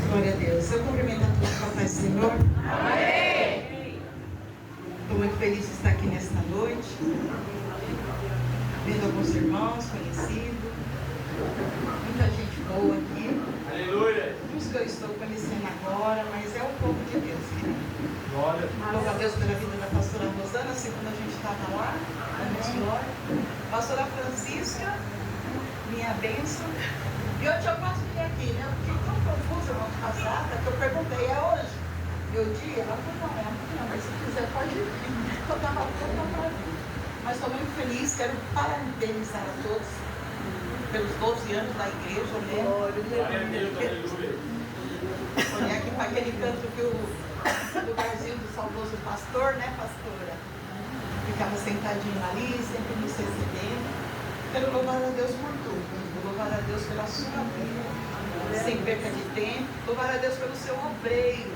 Glória a Deus. Eu cumprimento a todos com a paz do Senhor. Amém. Estou muito feliz de estar aqui nesta noite, vendo alguns irmãos conhecidos, muita gente boa aqui. Aleluia. Uns que eu estou conhecendo agora, mas é o povo de Deus, querido. Glória. Louvo a Deus pela vida da pastora Rosana, segunda a gente estava lá, glória. Pastora Francisca, minha bênção. E hoje eu quase vim aqui, né? Eu fiquei tão confusa na passada que eu perguntei, é hoje meu dia? Ela falou, não, é amanhã, mas se quiser pode vir. Eu estava pronta para vir. Mas estou muito feliz, quero parabenizar a todos pelos 12 anos da igreja, né? Olhei aqui para aquele canto que o lugarzinho do saudoso pastor, né, pastora? Ficava sentadinho ali, sempre nos recebendo. Quero louvar a Deus por tudo. Louvar a Deus pela sua vida, sem perca de tempo. Louvar a Deus pelo seu obreiro.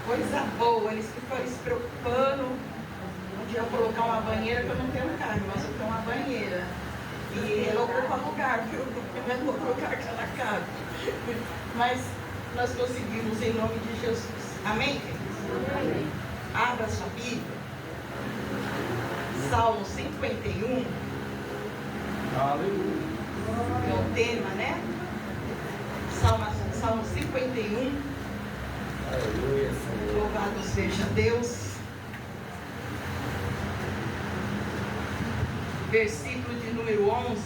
Coisa boa, eles ficam se preocupando. Um dia eu colocar uma banheira, que eu não tenho carne, mas eu tenho uma banheira. E ela ocupa lugar, viu? Não é no lugar que ela cabe. Mas nós conseguimos em nome de Jesus. Amém? Amém. Abra sua Bíblia. Salmo 51. Aleluia. É o tema, né? Salmo 51. Aleluia, Senhor. Louvado seja Deus. Versículo de número 11.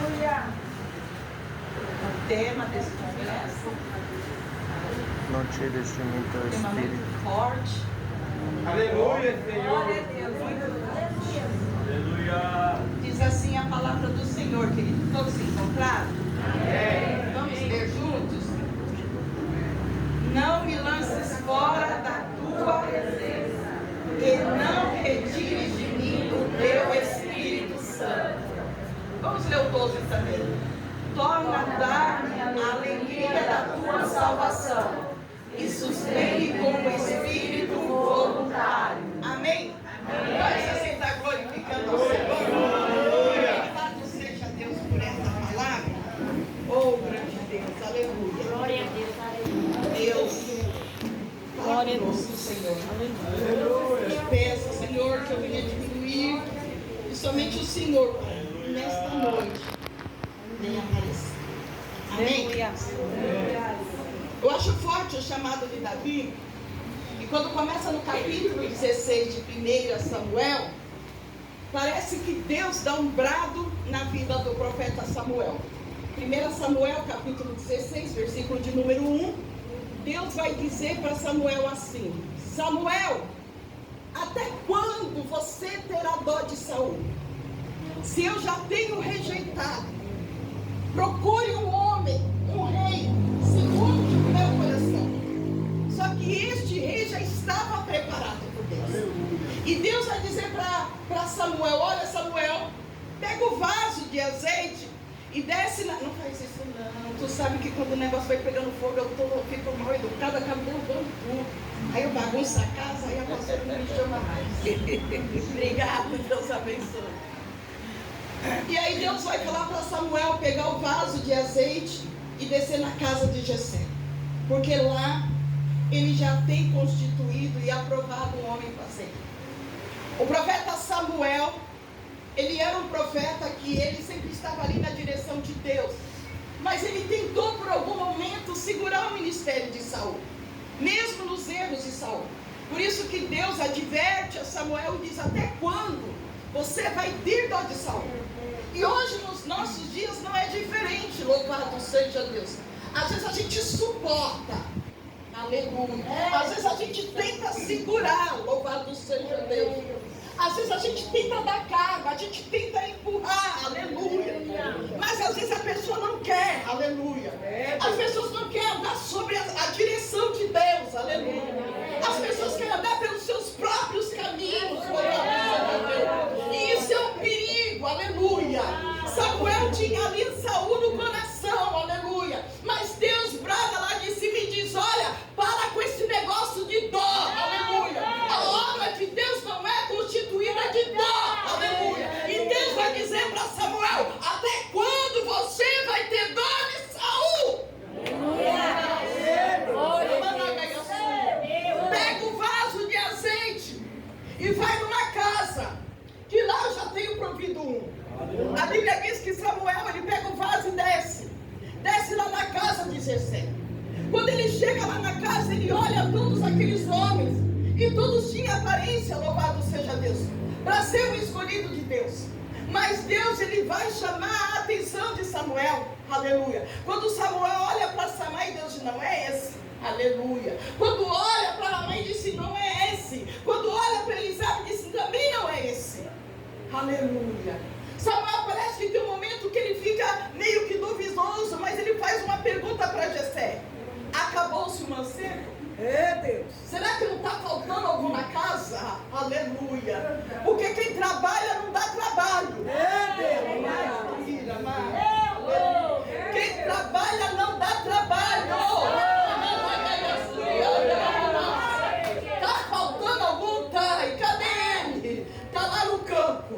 Aleluia. O tema desse congresso. Não tires de mim teu Tema espírito. muito forte. Aleluia, Senhor. Glória a Deus. Aleluia. Diz assim a palavra do Senhor, querido. Todos se encontraram? Amém. Vamos ler juntos? Não me lances fora da tua presença, e não retires de mim o teu Espírito Santo. Vamos ler o 12 também. Torna a dar-me a alegria da tua salvação, e sustente com o Espírito voluntário. Amém? Amém. Você está glorificando ao Senhor. Louvado seja Deus por essa palavra. Oh, grande Deus, aleluia. Glória a Deus, aleluia. Deus, glória a Deus, Senhor. Aleluia. Peço, Senhor, que eu venha diminuir e somente o Senhor, nesta noite, venha aparecer. Amém? Eu acho forte o chamado de Davi. E quando começa no capítulo 16 de 1 Samuel, parece que Deus dá um brado na vida do profeta Samuel. 1 Samuel, capítulo 16, versículo de número 1, Deus vai dizer para Samuel assim: Samuel, até quando você terá dó de Saul? Se eu já tenho rejeitado, procure um homem, um rei, segundo o meu coração. Só que este rei já estava preparado por Deus. E Deus vai dizer para Samuel: olha, Samuel, pega o vaso de azeite e desce na... Não faz isso não. Tu sabe que quando o negócio vai pegando fogo, eu fico mal educada, acabo derrubando tudo. Aí eu bagunço a casa, aí a pastora não me chama mais. Obrigado, Deus abençoe. E aí Deus vai falar para Samuel pegar o vaso de azeite e descer na casa de Jessé. Porque lá ele já tem constituído e aprovado um homem para ser. O profeta Samuel, ele era um profeta que ele sempre estava ali na direção de Deus. Mas ele tentou por algum momento segurar o ministério de Saul, mesmo nos erros de Saul. Por isso que Deus adverte a Samuel e diz: até quando você vai ter dó de Saul? E hoje nos nossos dias não é diferente, louvado seja Deus. Às vezes a gente suporta, aleluia. Às vezes a gente tenta segurar, louvado seja Deus. Às vezes a gente tenta dar carga, a gente tenta empurrar, aleluia. Mas às vezes a pessoa não quer, aleluia. As pessoas não querem andar sobre a direção de Deus, aleluia. As pessoas querem andar pelos seus próprios caminhos, e isso é um perigo, aleluia. Samuel tinha ali Saul no coração, aleluia. Mas Deus brada lá de cima e diz: olha, para com esse negócio de dó, aleluia. chega lá na casa, ele olha todos aqueles homens, e todos tinham aparência, louvado seja Deus, para ser o escolhido de Deus. Mas Deus, ele vai chamar a atenção de Samuel, aleluia. Quando Samuel olha para Samar, Deus diz, não é esse, aleluia. Quando olha para a mãe, disse, não é esse. Quando olha para Elisabe, disse, também não é esse, aleluia. Samuel parece que tem um momento que ele fica meio que duvidoso, mas ele faz uma pergunta para Jessé. Acabou-se o mancebo? É Deus. Será que não está faltando algum na casa? Aleluia. Porque quem trabalha não dá trabalho. É Deus. Quem trabalha não dá trabalho. Está faltando algum? Tá. E cadê ele? Está lá no campo,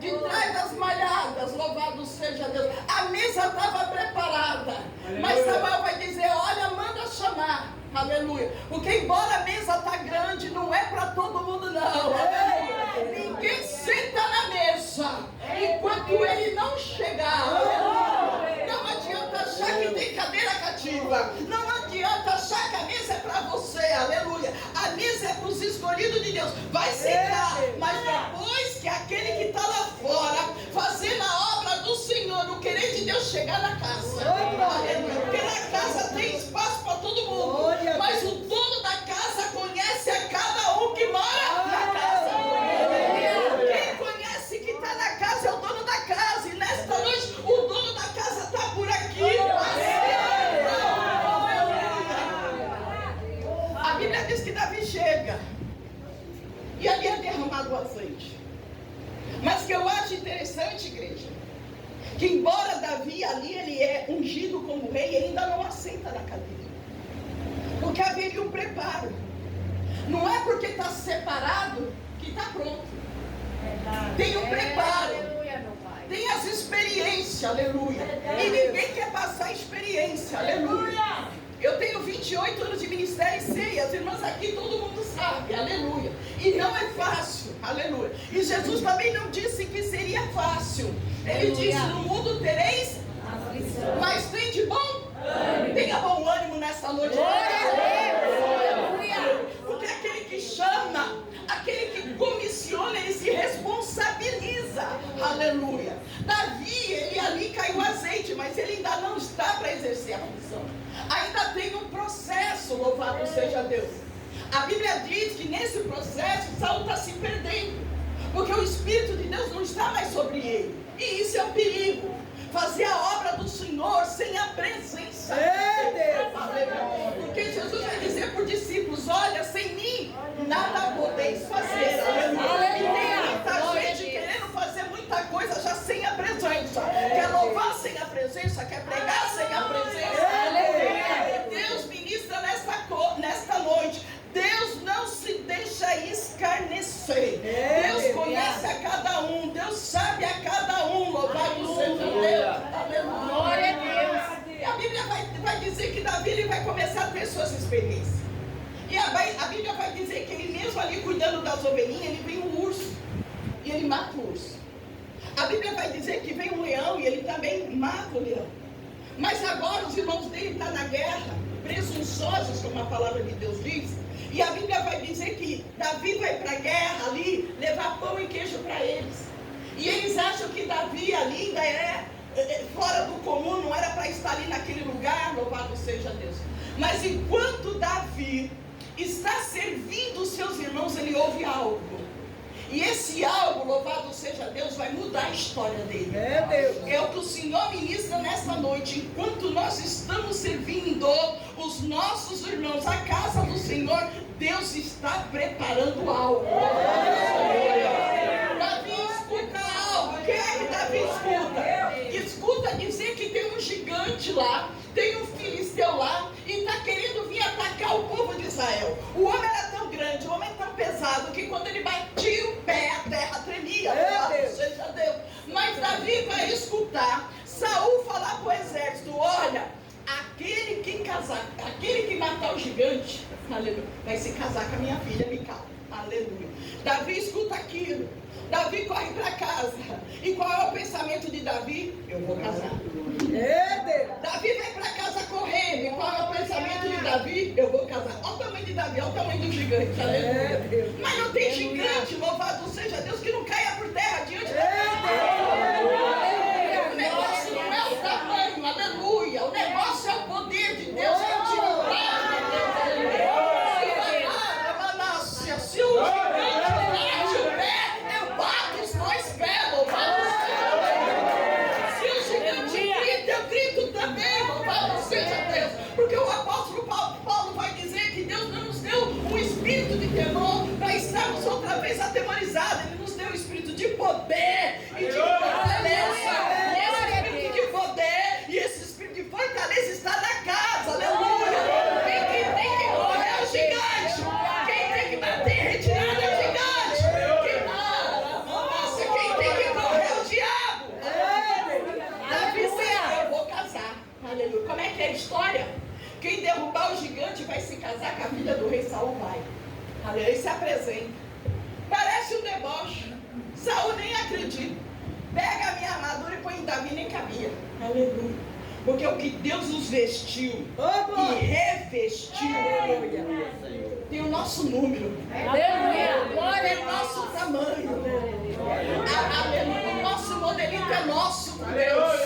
de trás das malhadas, louvado seja Deus. A mesa estava preparada, mas Samuel vai dizer, olha, manda chamar. Aleluia. Porque embora a mesa está grande, não é para todo mundo não. Aleluia. Ninguém senta na mesa enquanto ele não chegar. Aleluia. Não adianta achar que tem cadeira cativa. Não adianta achar que a mesa é para você. Aleluia. A mesa é para os escolhidos de Deus. Vai sentar. Mas depois que aquele que está lá fora, fazendo a obra do Senhor, o querer de Deus chegar na casa. Aleluia. Porque na casa tem espaço para todo mundo. Mas o dono da casa conhece a cada um que mora na casa. Quem conhece que está na casa é o dono da casa. E nesta noite o dono da casa está por aqui. A Bíblia diz que Davi chega e ali é derramado o azeite. Mas que eu acho interessante, igreja, que embora Davi ali ele é ungido como rei, ele ainda não assenta na cadeira. Porque haveria um preparo. Não é porque está separado que está pronto. Tem um preparo. Tem as experiências, aleluia. E ninguém quer passar experiência, aleluia. Eu tenho 28 anos de ministério e sei, as irmãs aqui, todo mundo sabe, aleluia. E não é fácil, aleluia. E Jesus também não disse que seria fácil. Ele disse, no mundo tereis aflição, mas tem de bom? Tenha bom ânimo nessa noite. Porque aquele que chama, aquele que comissiona, ele se responsabiliza. Aleluia. Davi, ele ali caiu azeite, mas ele ainda não está para exercer a função. Ainda tem um processo, louvado seja Deus. A Bíblia diz que nesse processo Saul está se perdendo, porque o Espírito de Deus não está mais sobre ele. E isso é um perigo. Fazer a obra do Senhor sem a presença de Deus. Porque Jesus vai dizer para os discípulos, olha, sem mim nada podeis fazer. E tem muita gente querendo fazer muita coisa já sem a presença. Quer louvar sem a presença, quer pregar sem a presença. Deus ministra nesta noite. Deus não se deixa escarnecer. Deus conhece a cada um. Deus sabe a cada um. Louvado seja Deus. Glória a Deus. E a Bíblia vai dizer que Davi ele vai começar a ter suas experiências. E a Bíblia vai dizer que ele mesmo ali cuidando das ovelhinhas, ele vem um urso. E ele mata o urso. A Bíblia vai dizer que vem um leão e ele também mata o leão. Mas agora os irmãos dele estão na guerra, presunçosos, como a palavra de Deus diz. E a Bíblia vai dizer que Davi vai para a guerra ali, levar pão e queijo para eles. E eles acham que Davi ali ainda é fora do comum, não era para estar ali naquele lugar, louvado seja Deus. Mas enquanto Davi está servindo os seus irmãos, ele ouve algo. E esse algo, louvado seja Deus, vai mudar a história dele. É o que o Senhor ministra nesta noite. Enquanto nós estamos servindo os nossos irmãos, a casa do Senhor, Deus está preparando algo. Davi escuta algo. O que é que Davi escuta? Escuta dizer que tem um gigante lá, tem um filisteu lá, e está querendo vir atacar o povo de Israel. O homem era tão grande, o homem tão pesado, que quando ele batia o pé, a terra tremia. Seja Deus. Mas Davi vai escutar Saul falar para o exército, olha, aquele que matar o gigante, aleluia, vai se casar com a minha filha Mical. Aleluia. Davi escuta aquilo. Davi corre para casa. E qual é o pensamento de Davi? Eu vou casar. Davi vai para casa correndo. E qual é o pensamento de Davi? eu vou casar. Olha o tamanho de Davi, olha o tamanho do gigante. Aleluia. Mas não tem gigante, louvado seja Deus, que não caia por terra diante da O negócio não é o tamanho, aleluia. O negócio é o poder de Deus, é a utilidade de Deus. Se o gigante bate o pé, eu bato os dois pés, louvado seja Deus. Se o gigante grita, eu grito também, louvado seja Deus. Porque o apóstolo Paulo vai dizer que Deus não nos deu um espírito de temor para estarmos outra vez atemorizados. Ele nos deu um espírito de poder e de fortaleza. E esse espírito de poder e esse espírito de fortaleza está na casa, aleluia. Quem tem que correr é o gigante. Quem tem que bater retirada é o gigante. Quem tem que correr é o diabo. Davi disse, eu vou casar. Aleluia. Como é que é a história? Quem derrubar o gigante vai se casar com a filha do rei Saul, vai. Aleluia. Ele se apresenta. Parece um deboche. Saul nem acredita. Pega a minha armadura e põe em Davi, nem cabia. Aleluia. Porque o que Deus nos vestiu e revestiu tem o nosso número. Aleluia. Tem o nosso tamanho. Aleluia. O nosso modelito é nosso com Deus.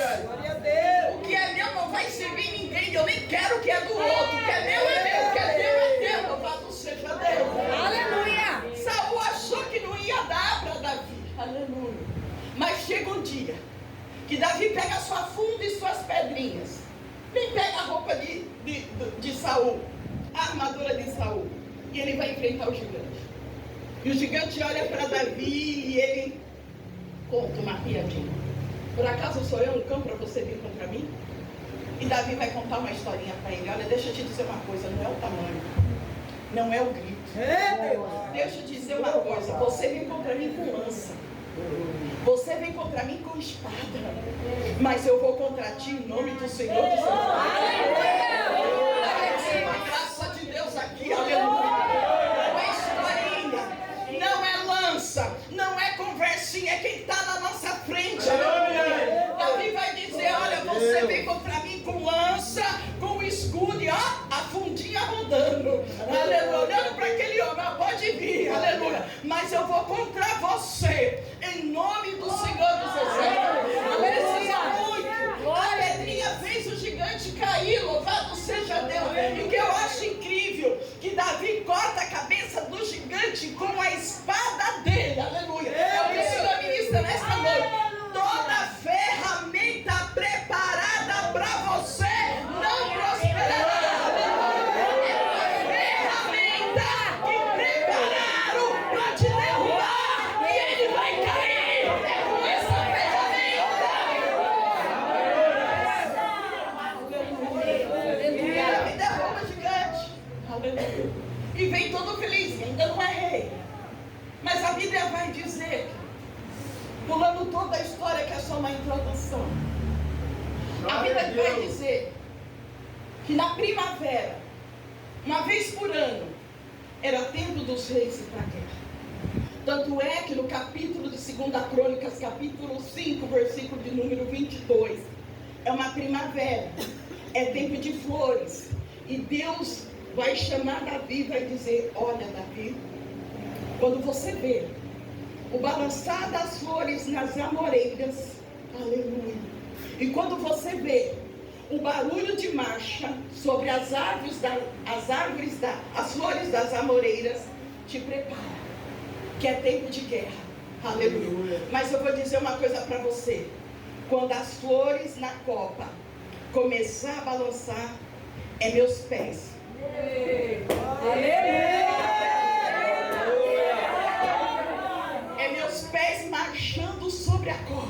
O que é meu não vai servir ninguém. Eu nem quero o que é do outro. O que é meu é meu. O que é teu é teu. Louvado seja Deus. Aleluia. Saul achou que não ia dar para Davi. Aleluia. Mas chega um dia que Davi pega a sua funda e suas pedrinhas. Nem pega a roupa de Saul, a armadura de Saul. E ele vai enfrentar o gigante. E o gigante olha para Davi e ele conta uma piadinha. Por acaso sou eu um cão para você vir contra mim? E Davi vai contar uma historinha para ele. Olha, deixa eu te dizer uma coisa, não é o tamanho, não é o grito. Deixa eu te dizer uma coisa, você vem contra mim com lança. Você vem contra mim com espada, mas eu vou contra ti em nome do Senhor dos Exércitos. A graça de Deus aqui, aleluia. Não é historinha, não é lança, não é conversinha, é quem está na nossa frente, aleluia. Davi vai dizer, olha, você vem contra mim com lança, com escudo e ó, a fundinha rodando, aleluia, olhando para aquele homem, pode vir, aleluia, mas eu vou contra você, em nome do Senhor dos Exércitos, aleluia. A pedrinha fez o gigante cair, louvado seja Deus. E o que eu acho incrível, que Davi corta a cabeça do gigante com a espada dele, aleluia. É o que o Senhor ministra nesta noite. Toda ferramenta preparada para você não prosperará. É uma ferramenta que prepararam para te derrubar e ele vai cair com essa ferramenta. Ele derruba o gigante. Aleluia. E vem todo feliz, ainda não é rei. Mas a Bíblia vai dizer, pulando toda a história que é só uma introdução, a Bíblia vai dizer que na primavera, uma vez por ano, era tempo dos reis ir para a guerra. Tanto é que no capítulo de 2 Crônicas, capítulo 5, versículo de número 22, é uma primavera, é tempo de flores. E Deus vai chamar Davi e vai dizer, olha Davi, quando você vê o balançar das flores nas amoreiras, aleluia, e quando você vê o barulho de marcha sobre as flores das amoreiras, te prepara, que é tempo de guerra, aleluia. Mas eu vou dizer uma coisa para você, quando as flores na copa começar a balançar, é meus pés. É meus pés marchando sobre a copa,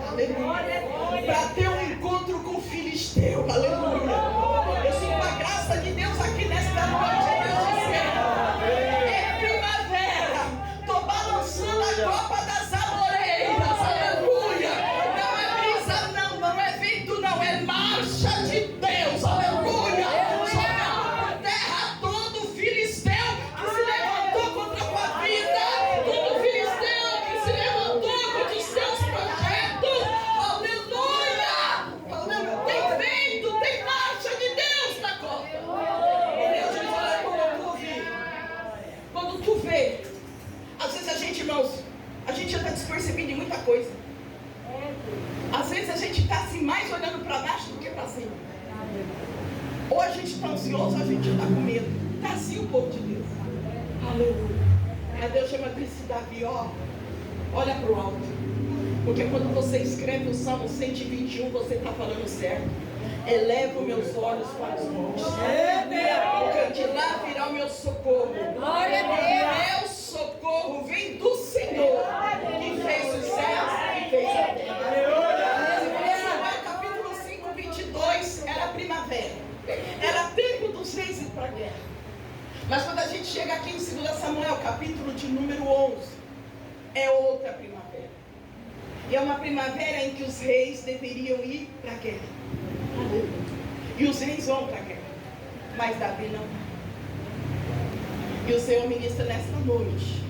aleluia, para ter um encontro com o Filisteu, aleluia. Eu sinto a graça de Deus aqui nesta noite, Deus dizendo, é primavera, estou balançando a copa das amoreiras, aleluia. Não é brisa não, não é vento não, é marcha de Deus, aleluia. Tem vento, tem mar. vê? Às vezes a gente, irmãos, a gente já está despercebido em muita coisa. Às vezes a gente está assim, mais olhando para baixo do que para cima. Ou a gente está ansioso, ou a gente está com medo. Está assim o povo de Deus. Aleluia. Aí Deus chama desse Davi, ó, olha para o alto. Porque quando você escreve o Salmo 121, você está falando certo. Elevo meus olhos para os montes. Porque de lá virá o meu socorro. Glória a Deus. Meu socorro vem do Senhor, que fez os céus e fez a terra. Samuel capítulo 5, 22, era primavera. Era tempo dos reis ir para a guerra. Mas quando a gente chega aqui em 2 Samuel, capítulo de número 11, é outra primavera. E é uma primavera em que os reis deveriam ir para a guerra. E os reis vão para a guerra. Mas Davi não vai. E o Senhor ministra nesta noite.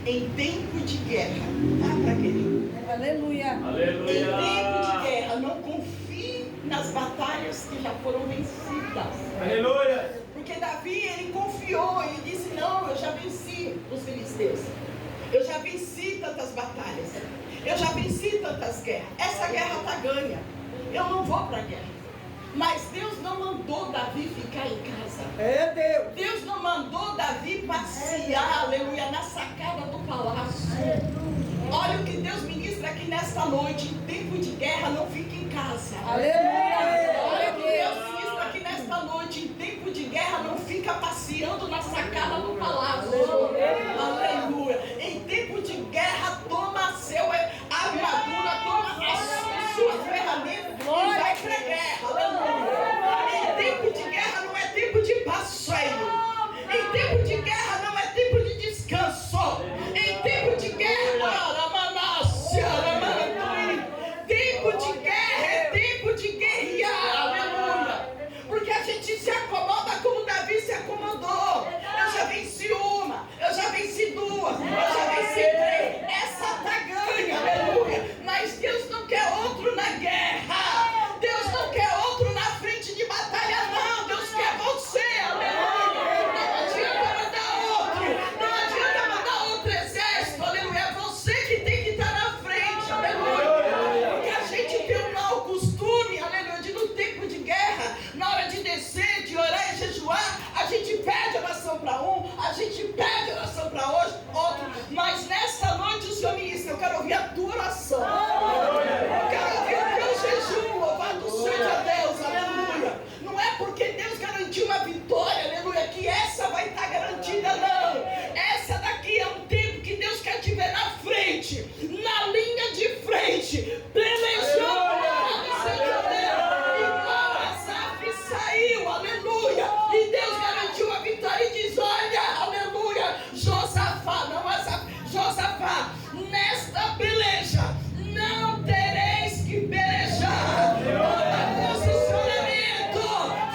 Em tempo de guerra, vá para a guerra. Aleluia. Aleluia. Em tempo de guerra, não confie nas batalhas que já foram vencidas. Aleluia. Porque Davi, ele confiou, ele disse, não, eu já venci os filisteus. Eu já venci tantas batalhas. Eu já venci tantas guerras. Essa guerra está ganha. Eu não vou para a guerra. Mas Deus não mandou Davi ficar em casa. É Deus. Deus não mandou Davi passear, aleluia, na sacada do palácio. Olha o que Deus ministra aqui nesta noite. Em tempo de guerra, não fique em casa. Aleluia. Olha o que Deus ministra aqui nesta noite. Em tempo de guerra, não fica passeando na sacada do palácio. Aleluia. Em tempo de guerra, toma a sua armadura, toma as suas ferramentas e vai para a guerra. Aleluia. Em tempo de guerra, não é tempo de passeio. Em tempo de guerra, não é tempo de descanso. Em tempo de guerra, tempo de guerra é tempo de guerrear. Aleluia. Porque a gente se acomoda como Davi se acomodou. Eu já venci uma, eu já venci duas, eu já venci três. Essa tá ganha, aleluia. Mas Deus não quer outro na guerra. Deus não quer outro na frente de batalha, não. Deus quer você, aleluia. Não adianta mandar outro, não adianta mandar outro exército, aleluia. É você que tem que estar na frente, aleluia. Porque a gente tem um mau costume, aleluia, de no tempo de guerra, na hora de descer, de orar e jejuar, a gente pede oração para um, a gente pede oração para outro, mas nessa noite o Senhor ministra, eu quero ouvir a tua oração, eu quero ouvir o teu jejum, louvado seja Deus, aleluia. Não é porque Deus garantiu uma vitória, aleluia, que essa vai estar garantida, não. Essa daqui é um tempo que Deus quer te ver na frente, na linha de frente, pelejando, louvado seja Deus. Igual Asaf saiu, aleluia, e Deus garantiu a vitória e diz, olha, aleluia, Josafá, não Asaf, Josafá, nesta peleja não tereis que pelejar. Toma posicionamento,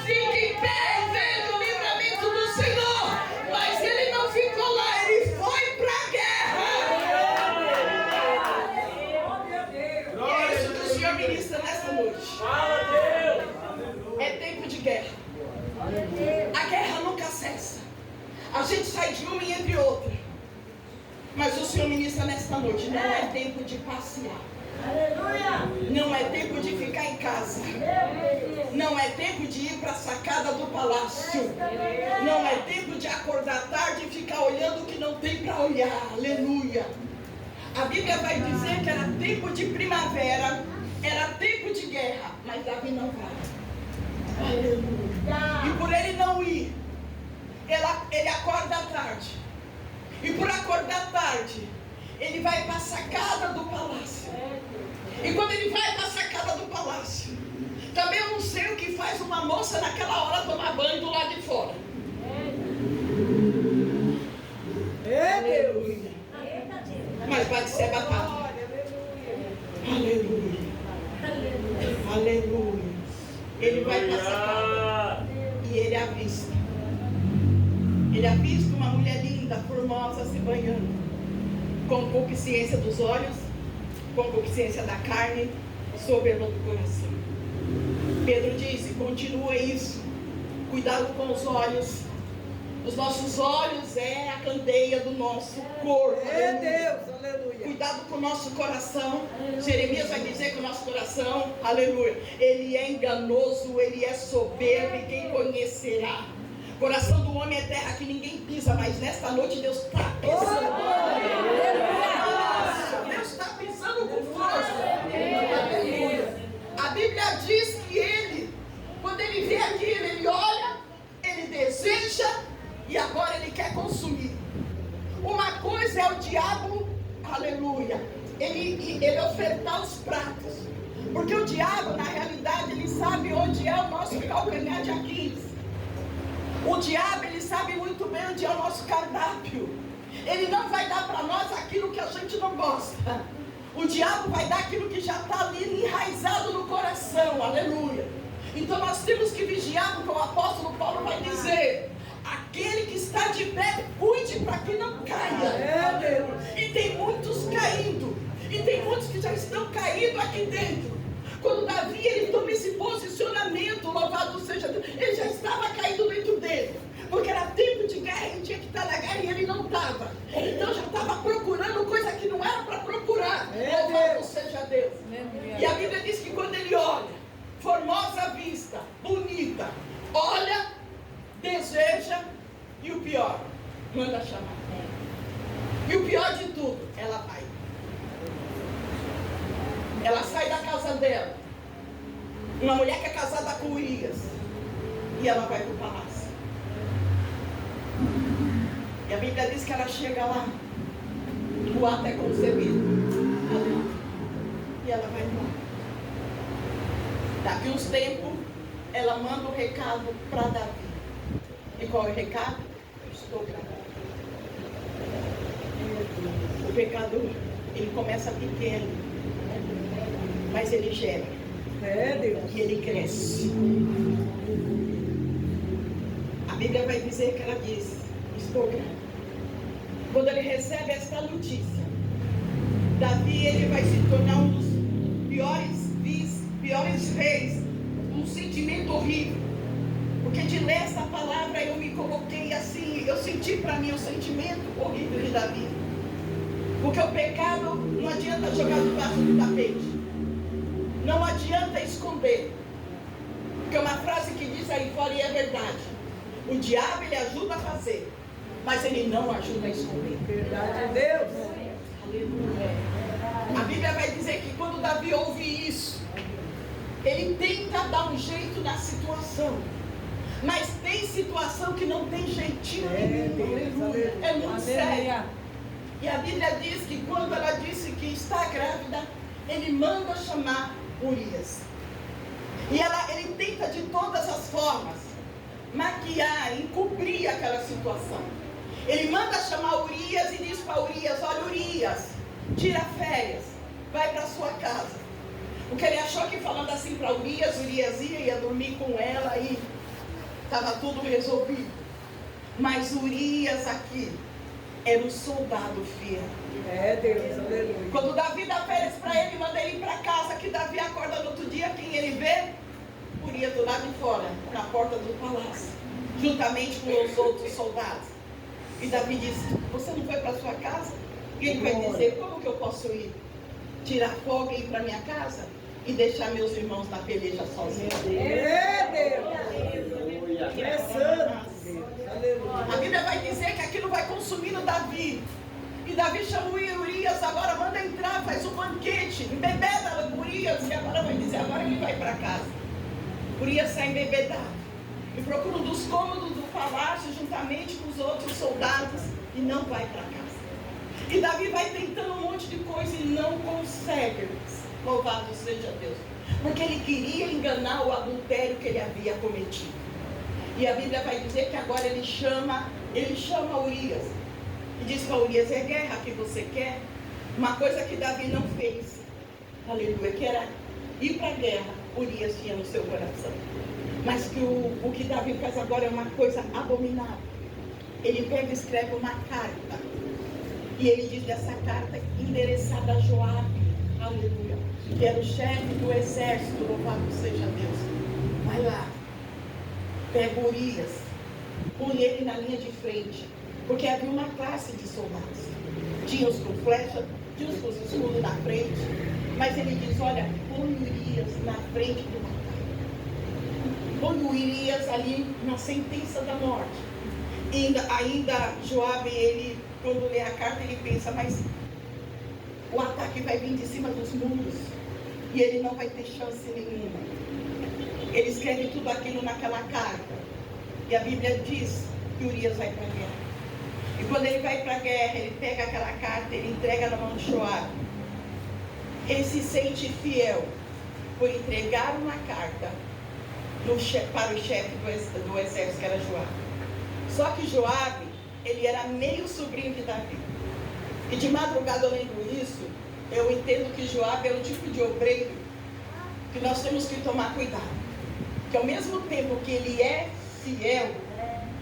fique em pé e veja o livramento do Senhor. Mas ele não ficou lá, ele foi para a guerra. E é isso que o Senhor ministra nesta noite. É tempo de guerra. A guerra nunca cessa. A gente sai de uma e entre outra. Mas o Senhor ministra nesta noite. Não é tempo de passear. Não é tempo de ficar em casa. Não é tempo de ir para a sacada do palácio. Não é tempo de acordar tarde e ficar olhando o que não tem para olhar. Aleluia. A Bíblia vai dizer que era tempo de primavera, era tempo de guerra, mas Davi não vai. Aleluia. E por ele não ir, ele acorda tarde. E por acordar tarde, ele vai para a sacada do palácio. E quando ele vai para a sacada do palácio, também eu não sei o que faz uma moça naquela hora tomar banho do lado de fora. É Deus. Mas vai ser batalha. Aleluia. Aleluia. Ele vai para a sacada e ele avista. Ele avista uma mulher linda, formosa, se banhando, com concupiscência dos olhos, com concupiscência da carne, soberba do coração. Pedro disse, continua isso, cuidado com os olhos, Os nossos olhos é a candeia do nosso corpo. É Deus, aleluia. Cuidado com o nosso coração. Jeremias vai dizer que o nosso coração, aleluia, ele é enganoso, ele é soberbo, e quem conhecerá? Coração do homem é terra que ninguém pisa, mas nesta noite Deus está pisando. Deus está pisando com força. A Bíblia diz que ele, quando ele vê aquilo, ele olha, ele deseja e agora ele quer consumir. Uma coisa é o diabo, aleluia, ele ofertar os pratos, porque o diabo, na realidade, ele sabe onde é o nosso calcanhar de Aquiles. O diabo, ele sabe muito bem onde é o nosso cardápio. Ele não vai dar para nós aquilo que a gente não gosta. O diabo vai dar aquilo que já está ali enraizado no coração, aleluia. Então nós temos que vigiar, porque o apóstolo Paulo vai dizer: aquele que está de pé, cuide para que não caia. E tem muitos caindo, e tem muitos que já estão caindo aqui dentro. Quando Davi, ele toma esse posicionamento, louvado seja Deus, ele já estava caindo dentro dele, porque era tempo de guerra, ele tinha que estar na guerra e ele não estava. Então já estava procurando coisa que não era para procurar. Louvado seja Deus. E a Bíblia diz que quando ele olha, formosa vista, bonita, olha, deseja, e o pior, manda chamar. E o pior de tudo, ela vai. Ela sai da casa dela. Uma mulher que é casada com Urias. E ela vai para o palácio. E a Bíblia diz que ela chega lá. O ato é concebido. E ela vai embora. Daqui uns tempos, ela manda um recado para Davi. E qual é o recado? Eu estou grávida. O pecado, ele começa pequeno, mas ele gera. É Deus. E ele cresce. A Bíblia vai dizer que ela diz: estou grávida. Quando ele recebe esta notícia, Davi, ele vai se tornar um dos piores reis. Um sentimento horrível. Porque de ler essa palavra eu me coloquei assim, eu senti para mim um sentimento horrível de Davi. Porque o pecado não adianta jogar debaixo do tapete. Não adianta esconder. Porque uma frase que diz aí fora e é verdade: o diabo, ele ajuda a fazer, mas ele não ajuda a esconder. Verdade de Deus. Aleluia. A Bíblia vai dizer que quando Davi ouve isso, ele tenta dar um jeito na situação. Mas tem situação que não tem jeitinho nenhum. É muito sério. E a Bíblia diz que quando ela disse que está grávida, ele manda chamar Urias. E ele tenta de todas as formas maquiar, encobrir aquela situação. Ele manda chamar Urias e diz para Urias: olha, Urias, tira férias, vai para sua casa. Porque ele achou que falando assim para Urias ia dormir com ela e estava tudo resolvido. Mas Urias aqui era um soldado fiel. É Deus, aleluia. Quando Davi dá férias para ele, manda ele ir para casa, que Davi acorda no outro dia, quem ele vê? Urias do lado de fora, na porta do palácio, juntamente com os outros soldados. E Davi diz: você não foi para sua casa? E ele vai dizer: como que eu posso ir? Tirar folga e ir para minha casa? E deixar meus irmãos na peleja sozinhos? É Deus. É santo. A Bíblia vai dizer que aquilo vai consumindo Davi. E Davi chama Urias: agora manda entrar, faz um banquete, embebeda Urias. E agora vai dizer: agora ele vai para casa. Urias sai embebedado e procura um dos cômodos do palácio juntamente com os outros soldados e não vai para casa. E Davi vai tentando um monte de coisa e não consegue. Louvado seja Deus. Porque ele queria enganar o adultério que ele havia cometido. E a Bíblia vai dizer que agora ele chama Urias. E diz para Urias: é guerra que você quer? Uma coisa que Davi não fez, aleluia, que era ir para a guerra. Urias tinha no seu coração. Mas que o que Davi faz agora é uma coisa abominável. Ele pega e escreve uma carta. E ele diz dessa carta endereçada a Joabe, aleluia, que era o chefe do exército, louvado seja Deus. Vai lá, pega Urias põe ele na linha de frente, porque havia uma classe de soldados. Tinha os com flecha, tinha os com escudo na frente, mas ele diz, olha, põe Urias na frente do batalha. Põe Urias ali na sentença da morte. E ainda Joabe, ele, quando lê a carta, ele pensa, mas o ataque vai vir de cima dos muros e ele não vai ter chance nenhuma. Ele escreve tudo aquilo naquela carta. E a Bíblia diz que Urias vai para a guerra. E quando ele vai para a guerra, ele pega aquela carta, ele entrega na mão de Joabe. Ele se sente fiel por entregar uma carta para o chefe do exército, que era Joabe. Só que Joabe, ele era meio sobrinho de Davi. E de madrugada, lendo isso, eu entendo que Joabe é o tipo de obreiro que nós temos que tomar cuidado. Que ao mesmo tempo que ele é fiel,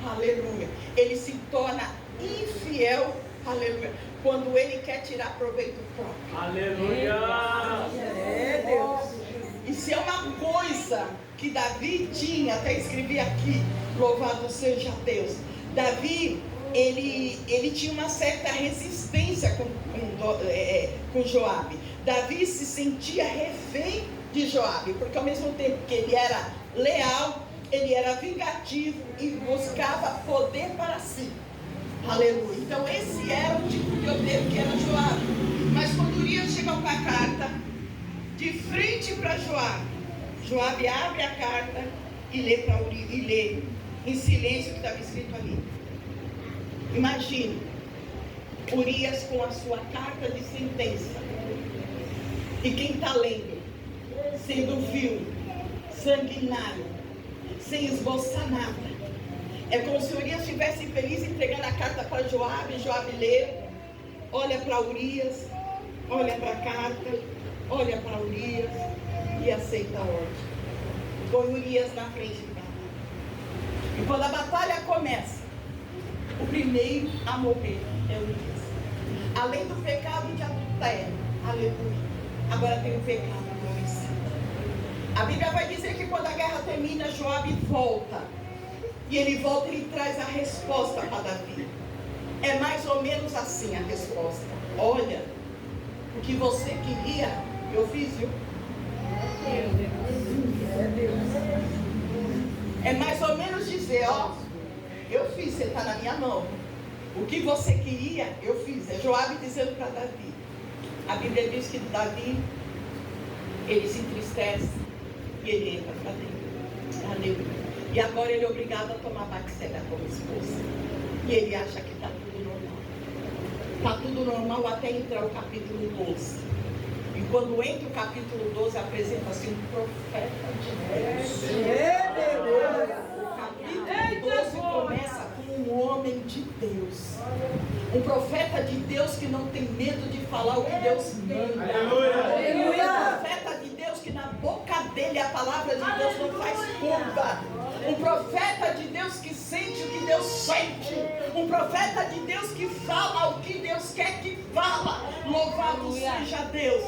aleluia, ele se torna infiel, aleluia, quando ele quer tirar proveito próprio. Aleluia! É Deus. E se é uma coisa que Davi tinha, até escrevi aqui, louvado seja Deus. Davi, ele tinha uma certa resistência com Joabe. Davi se sentia refém de Joabe, porque ao mesmo tempo que ele era leal, ele era vingativo e buscava poder para si. Aleluia. Então esse era o tipo de obreiro que era Joabe. Mas quando Urias chega com a carta de frente para Joabe, Joabe abre a carta e lê para Urias, e lê em silêncio o que estava escrito ali. Imagine Urias com a sua carta de sentença. E quem está lendo, sendo vil, sanguinário, sem esboçar nada. É como se Urias estivesse feliz entregando a carta para Joabe. Joabe lê, olha para Urias, olha para a carta, olha para Urias e aceita a ordem. Põe Urias na frente de batalha. E quando a batalha começa, o primeiro a morrer é Urias. Além do pecado de adultério, aleluia, agora tem o pecado do homicídio. A Bíblia vai dizer que quando a guerra termina, Joabe volta. E ele volta e ele traz a resposta para Davi. É mais ou menos assim a resposta. Olha, o que você queria, eu fiz, viu? É mais ou menos dizer, ó, eu fiz, você está na minha mão. O que você queria, eu fiz. É Joabe dizendo para Davi. A Bíblia diz que Davi, ele se entristece e ele entra para dentro. Aleluia. E agora ele é obrigado a tomar Batseba como esposa. E ele acha que está tudo normal. Está tudo normal até entrar o capítulo 12. E quando entra o capítulo 12, apresenta-se um profeta de Deus. O capítulo 12 começa com um homem de Deus. Um profeta de Deus que não tem medo de falar o que Deus manda. Aleluia! Um profeta de Deus que na boca dele a palavra de Deus não faz curva. Um profeta de Deus que sente o que Deus sente. Um profeta de Deus que fala o que Deus quer que fala. Louvado seja Deus.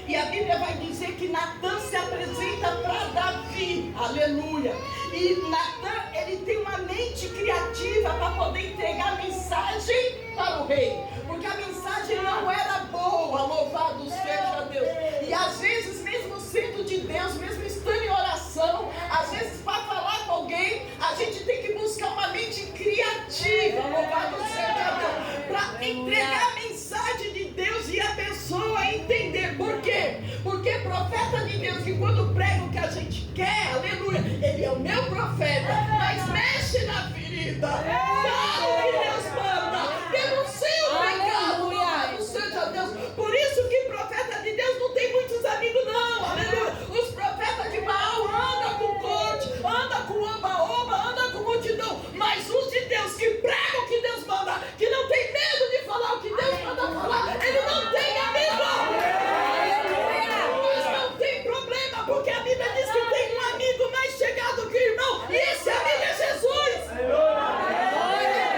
E a Bíblia vai dizer que Natã se apresenta para Davi. Aleluia. E Natã, ele tem uma mente criativa para poder entregar a mensagem para o rei. Porque a mensagem não era boa. Louvado seja Deus. E às vezes, mesmo sendo de Deus, mesmo estando em oração, às vezes para falar com alguém, a gente tem que buscar uma mente criativa. Louvado seja Deus. Para entregar a mensagem de Deus e a pessoa entender. Por quê? Porque profeta de Deus, que quando prega o que a gente quer, aleluia, ele é o meu profeta, mas mexe na ferida. Fala o que Deus manda. Denuncia o pecado. Louvado seja Deus. Por isso que profeta de Deus não tem muitos amigos, não. Aleluia. Os profetas de Baal andam com corte, andam com oba-oba, andam com multidão. Mas os de Deus que pregam o que Deus manda, que não tem medo de falar o que Deus manda falar, ele não tem amigo. Mas não tem problema, porque a Bíblia diz que tem um amigo mais chegado que o irmão, e esse amigo é Jesus.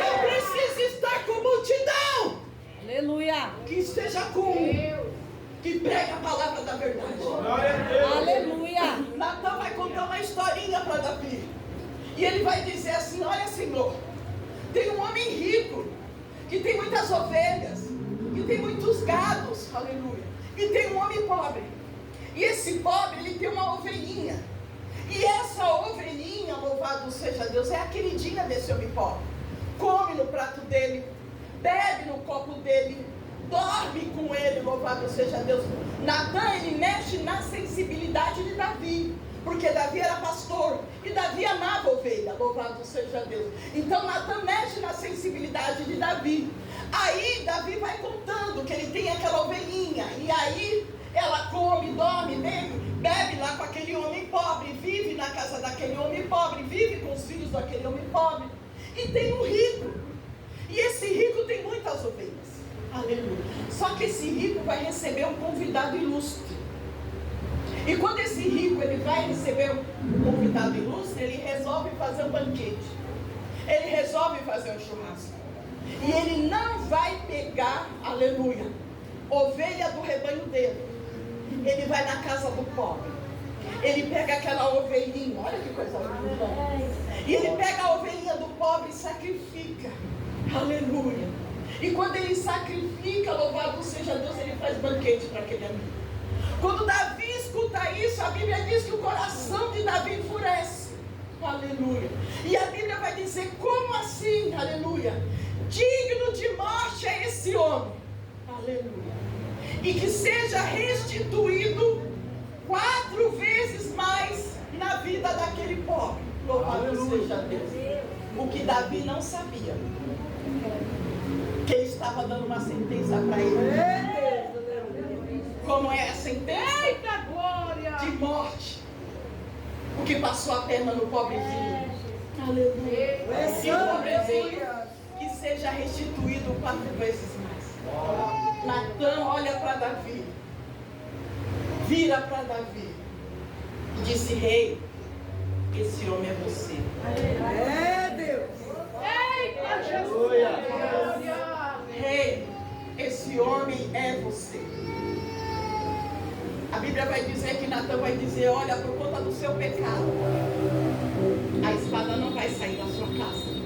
Não precisa estar com multidão. Aleluia. Que esteja com que prega a palavra da verdade. Aleluia. Natã vai contar uma historinha para Davi. E ele vai dizer assim: olha, Senhor, Tem um homem rico, que tem muitas ovelhas, que tem muitos gados, aleluia. E tem um homem pobre. E esse pobre, ele tem uma ovelhinha. E essa ovelhinha, louvado seja Deus, é a queridinha desse homem pobre. Come no prato dele, bebe no copo dele, dorme com ele, louvado seja Deus. Natan, ele mexe na sensibilidade de Davi, porque Davi era pastor, e Davi amava ovelha, louvado seja Deus. Então Natan mexe na sensibilidade de Davi. Aí Davi vai contando que ele tem aquela ovelhinha, e aí ela come, dorme, bebe lá com aquele homem pobre, vive na casa daquele homem pobre, vive com os filhos daquele homem pobre. E tem um rico, e esse rico tem muitas ovelhas, aleluia. Só que esse rico vai receber um convidado ilustre. E quando esse rico ele vai receber um convidado ilustre, ele resolve fazer um banquete, ele resolve fazer um churrasco. E ele não vai pegar, aleluia, ovelha do rebanho dele. Ele vai na casa do pobre. Ele pega aquela ovelhinha, olha que coisa linda. E ele pega a ovelhinha do pobre e sacrifica. Aleluia. E quando ele sacrifica, louvado seja Deus, ele faz banquete para aquele amigo. Quando Davi escuta isso, a Bíblia diz que o coração de Davi enfurece. Aleluia. E a Bíblia vai dizer, como assim? Aleluia. Digno de morte é esse homem. Aleluia. E que seja restituído 4 vezes mais na vida daquele pobre. Louvado seja Deus. O que Davi não sabia, que ele estava dando uma sentença para ele. Como é a sentença? Eita glória! De morte. O que passou a perna no pobrezinho. Aleluia. Esse pobrezinho que seja restituído 4 vezes mais. Natan olha para Davi, vira para Davi e disse: rei, esse homem é você. É Deus. Eita Jesus! Rei, esse homem é você. A Bíblia vai dizer que Natan vai dizer: olha, por conta do seu pecado, a espada não vai sair da sua casa,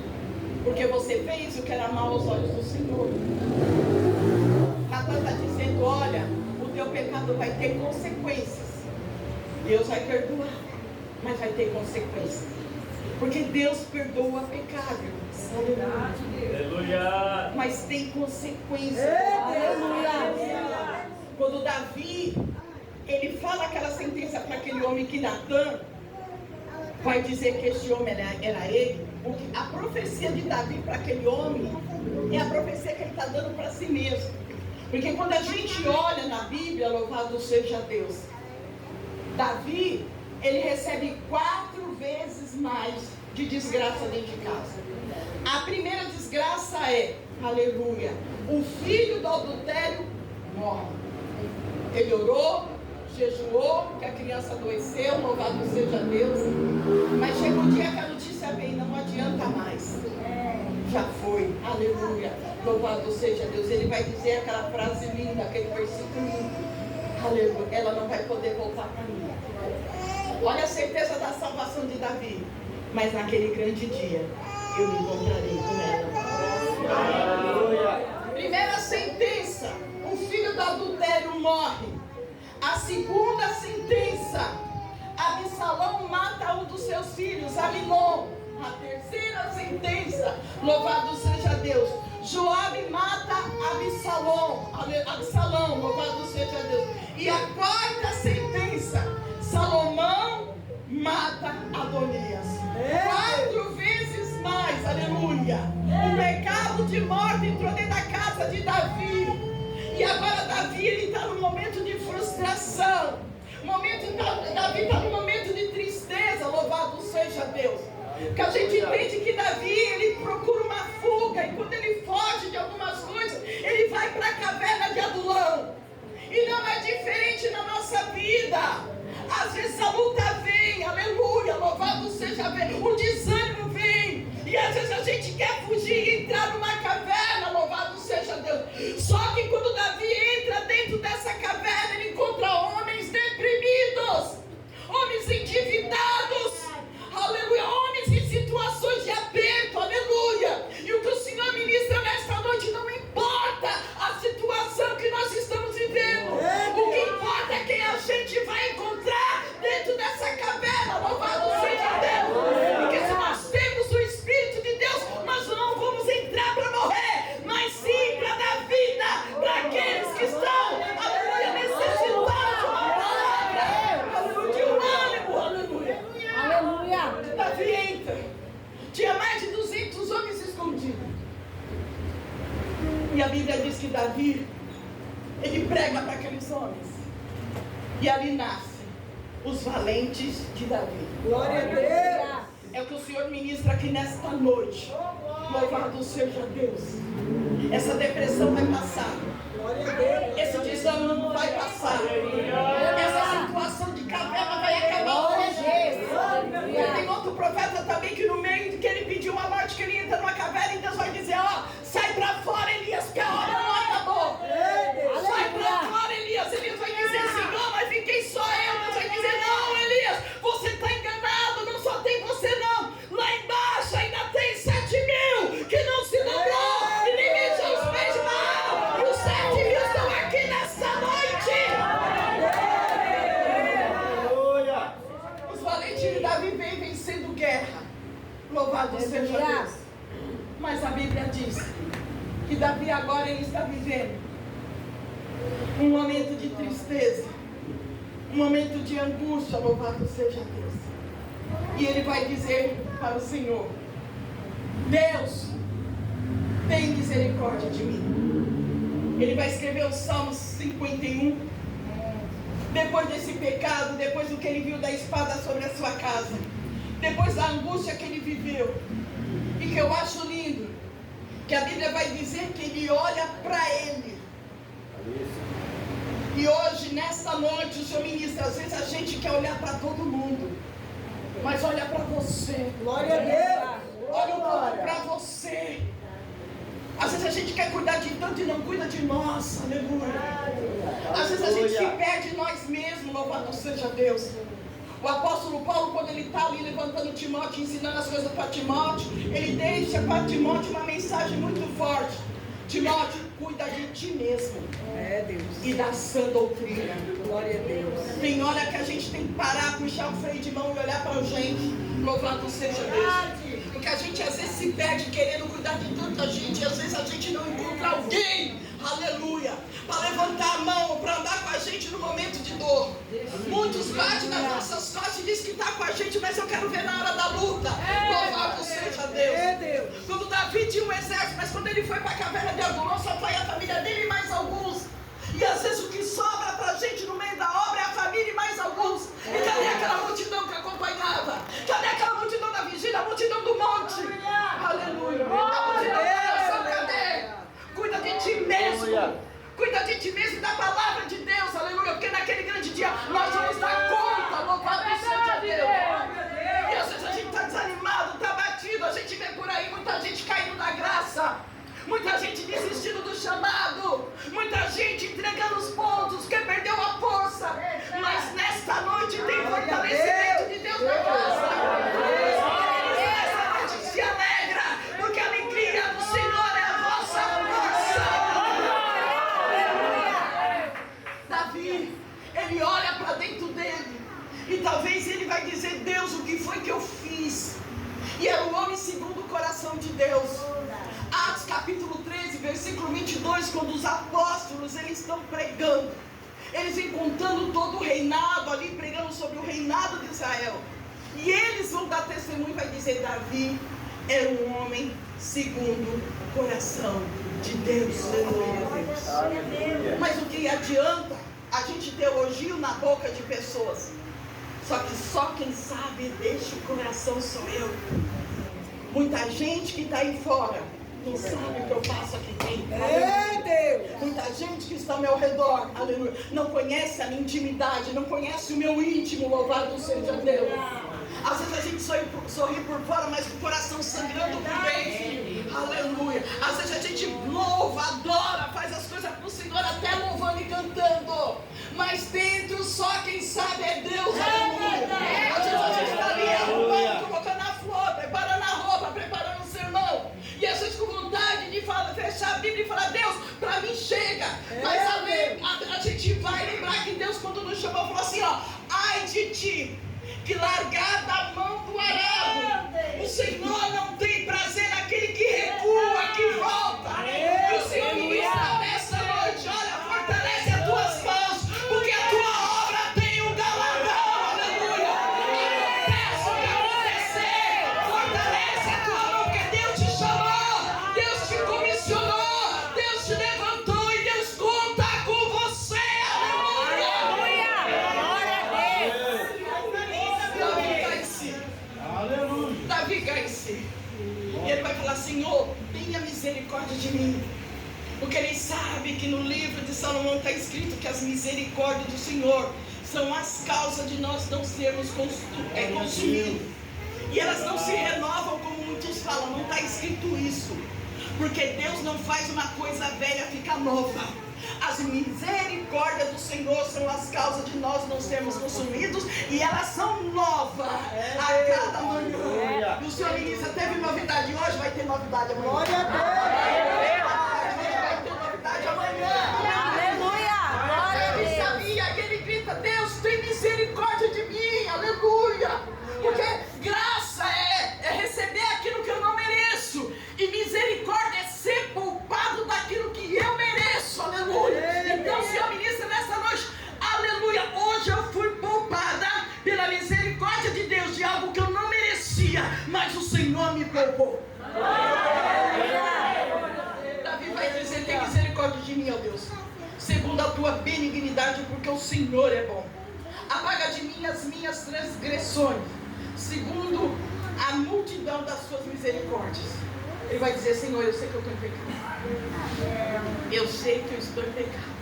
porque você fez o que era mal aos olhos do Senhor. Natan está dizendo: olha, o teu pecado vai ter consequências. Deus vai perdoar, mas vai ter consequências, porque Deus perdoa pecado, Aleluia. mas tem consequências. Aleluia. Quando Davi ele fala aquela sentença para aquele homem, que Natan vai dizer que esse homem era ele, a profecia de Davi para aquele homem é a profecia que ele está dando para si mesmo. Porque quando a gente olha na Bíblia, louvado seja Deus, Davi, ele recebe 4 vezes mais de desgraça dentro de casa. A primeira desgraça é, aleluia, o filho do adultério morre. Ele orou, jejuou, que a criança adoeceu, louvado seja Deus. Mas chega um dia que a notícia vem, não adianta mais. Já foi, aleluia, louvado seja Deus. Ele vai dizer aquela frase linda, aquele versículo lindo, aleluia, ela não vai poder voltar para mim. Olha a certeza da salvação de Davi. Mas naquele grande dia, eu me encontrarei com ela. Aleluia. Primeira sentença, o filho do adultério morre. A segunda sentença, Absalão mata um dos seus filhos, Aminon. A terceira sentença, louvado seja Deus, Joabe mata Absalão, louvado seja Deus. E a quarta sentença, Salomão mata Adonias. 4 vezes mais, aleluia. O pecado de morte entrou dentro da casa de Davi. E agora Davi, ele está num momento de frustração. Davi está num momento de tristeza, louvado seja Deus. Porque a gente entende que Davi, ele procura uma fuga. E quando ele foge de algumas coisas, ele vai para a caverna de Adulão. E não é diferente na nossa vida. Às vezes a luta vem, aleluia, louvado seja Deus. O desânimo vem. E às vezes a gente quer fugir e entrar numa caverna, louvado seja Deus. Só que quando Davi entra dentro dessa caverna, ele encontra homens deprimidos, homens endividados, aleluia, homens em situações de aperto, aleluia. E o ele prega para aqueles homens. E ali nasce os valentes de Davi. Glória a Deus. É o que o Senhor ministra aqui nesta noite. Louvado seja Deus. Essa depressão vai passar. Glória a Deus. Esse desânimo vai passar. Essa situação de caverna vai acabar hoje. Tem outro profeta também que no meio que ele pediu uma morte, que ele entra numa caverna e Deus vai dizer, ó, sai pra fora, Elias, que a hora não acabou. Sai pra fora, Elias. Elias vai dizer, Senhor, mas fiquei só eu. Deus vai dizer, não, Elias, você está enganado, não só tem você não. Lá embaixo ainda tem 7.000 que não se dobrou e nem mexeu os pés de Baal. E os 7.000 estão aqui nessa noite. Os valentes de Davi vêm vencendo guerra. Louvado seja Deus. Mas a Bíblia diz que Davi agora ele está vivendo um momento de tristeza, um momento de angústia. Louvado seja Deus. E ele vai dizer para o Senhor, Deus, tem misericórdia de mim. Ele vai escrever o Salmo 51. Depois desse pecado, depois do que ele viu da espada sobre a sua casa, depois da angústia que ele viveu, e que eu acho lindo, que a Bíblia vai dizer que ele olha para ele. E hoje, nesta noite, o Senhor ministra, às vezes a gente quer olhar para todo mundo, mas olha para você. Glória a Deus. Olha um pouco para você. Às vezes a gente quer cuidar de tanto e não cuida de nós. Aleluia. Às vezes a gente se perde em nós mesmos. Louvado seja Deus. O apóstolo Paulo, quando ele está ali levantando Timóteo, ensinando as coisas para Timóteo, ele deixa para Timóteo uma mensagem muito forte. Timóteo, cuida de ti mesmo. É, Deus. E da sã doutrina. Glória a Deus. Tem hora que a gente tem que parar, puxar o freio de mão e olhar para a gente. Louvado seja Deus. Porque a gente às vezes se perde querendo cuidar de tanta gente. E às vezes a gente não encontra alguém, aleluia, para levantar a mão, para andar com a gente no momento de dor. Muitos batem nas nossas costas e dizem que está com a gente, mas eu quero ver na hora da luta. Louvado seja Deus. Quando Davi tinha um exército, mas quando ele foi para a caverna de Adulão, só foi a família dele e mais alguns. E às vezes o que sobra para a gente no meio da obra é a família e mais alguns. E cadê aquela multidão que acompanhava? Cadê aquela multidão da vigília? A multidão do monte. Aleluia. A multidão da oração, cadê? Cuida de ti mesmo. Cuida de ti mesmo e da palavra de Deus. Aleluia. Porque naquele grande dia nós vamos dar conta. Louvado seja Deus. E às vezes a gente está desanimado, está batido. A gente vê por aí muita gente caindo da graça. Muita gente desistindo do chamado. Muita gente entregando os pontos porque perdeu a força. Mas nesta noite tem fortalecimento de Deus na casa. Nesta noite se alegra, porque a alegria do Senhor é a vossa força. Davi, ele olha para dentro dele e talvez ele vai dizer, Deus, o que foi que eu fiz? E era o homem segundo o coração de Deus. Atos capítulo 13, versículo 22, quando os apóstolos eles estão pregando, eles vêm contando todo o reinado ali, pregando sobre o reinado de Israel, e eles vão dar testemunho e vai dizer, Davi era um homem segundo o coração de Deus. Mas o que adianta a gente ter elogio na boca de pessoas? Só quem sabe deixa o coração sou eu. Muita gente que está aí fora não sabe o que eu faço aqui dentro. Deus. Muita gente que está ao meu redor, aleluia, não conhece a minha intimidade, não conhece o meu íntimo, louvado seja Deus. Às vezes a gente sorri por fora, mas com o coração sangrando por dentro. Aleluia. Às vezes a gente louva, adora, faz as coisas para o Senhor, até louvando e cantando. Mas dentro só quem sabe é Deus. Aleluia. Às vezes a gente está ali arrumando, colocando a flor, preparando a roupa, preparando o sermão. E às vezes com vontade de fechar a Bíblia e falar, Deus, para mim chega. Mas a gente vai lembrar que Deus, quando nos chamou, falou assim, ó, ai de ti, que largar da mão do arado. O Senhor não tem prazer naquele que recua, que volta. E o Senhor ministra nessa noite, olha, fortalece as tuas mãos, porque a tua obra tem um galardão. Aleluia. Peço para acontecer. Fortalece a tua mão, porque Deus te chamou, Deus te comissionou, Deus te levantou e Deus conta com você. sabe que no livro de Salomão está escrito que as misericórdias do Senhor são as causas de nós não sermos consumidos. E elas não se renovam como muitos falam, não está escrito isso. Porque Deus não faz uma coisa velha ficar nova. As misericórdias do Senhor são as causas de nós não sermos consumidos, e elas são novas a cada manhã. E o Senhor ministra, teve novidade hoje, vai ter novidade amanhã. Glória a Deus. Vai ter novidade amanhã. Aleluia. Glória a Ele Deus. sabia que ele grita: Deus, tem misericórdia de mim, aleluia. Porque graça é receber aquilo que eu não mereço, e misericórdia é ser poupado daquilo que eu mereço, aleluia. Então o Senhor ministra nessa noite, aleluia, hoje eu fui poupada pela misericórdia de Deus de algo que eu não merecia, mas o Senhor me poupou. Davi vai dizer: tem misericórdia de mim, ó Deus, segundo a tua benignidade, porque o Senhor é bom. Apaga de mim as minhas transgressões, segundo a multidão das suas misericórdias. Ele vai dizer: Senhor, eu sei que eu estou em pecado. Eu sei que eu estou em pecado.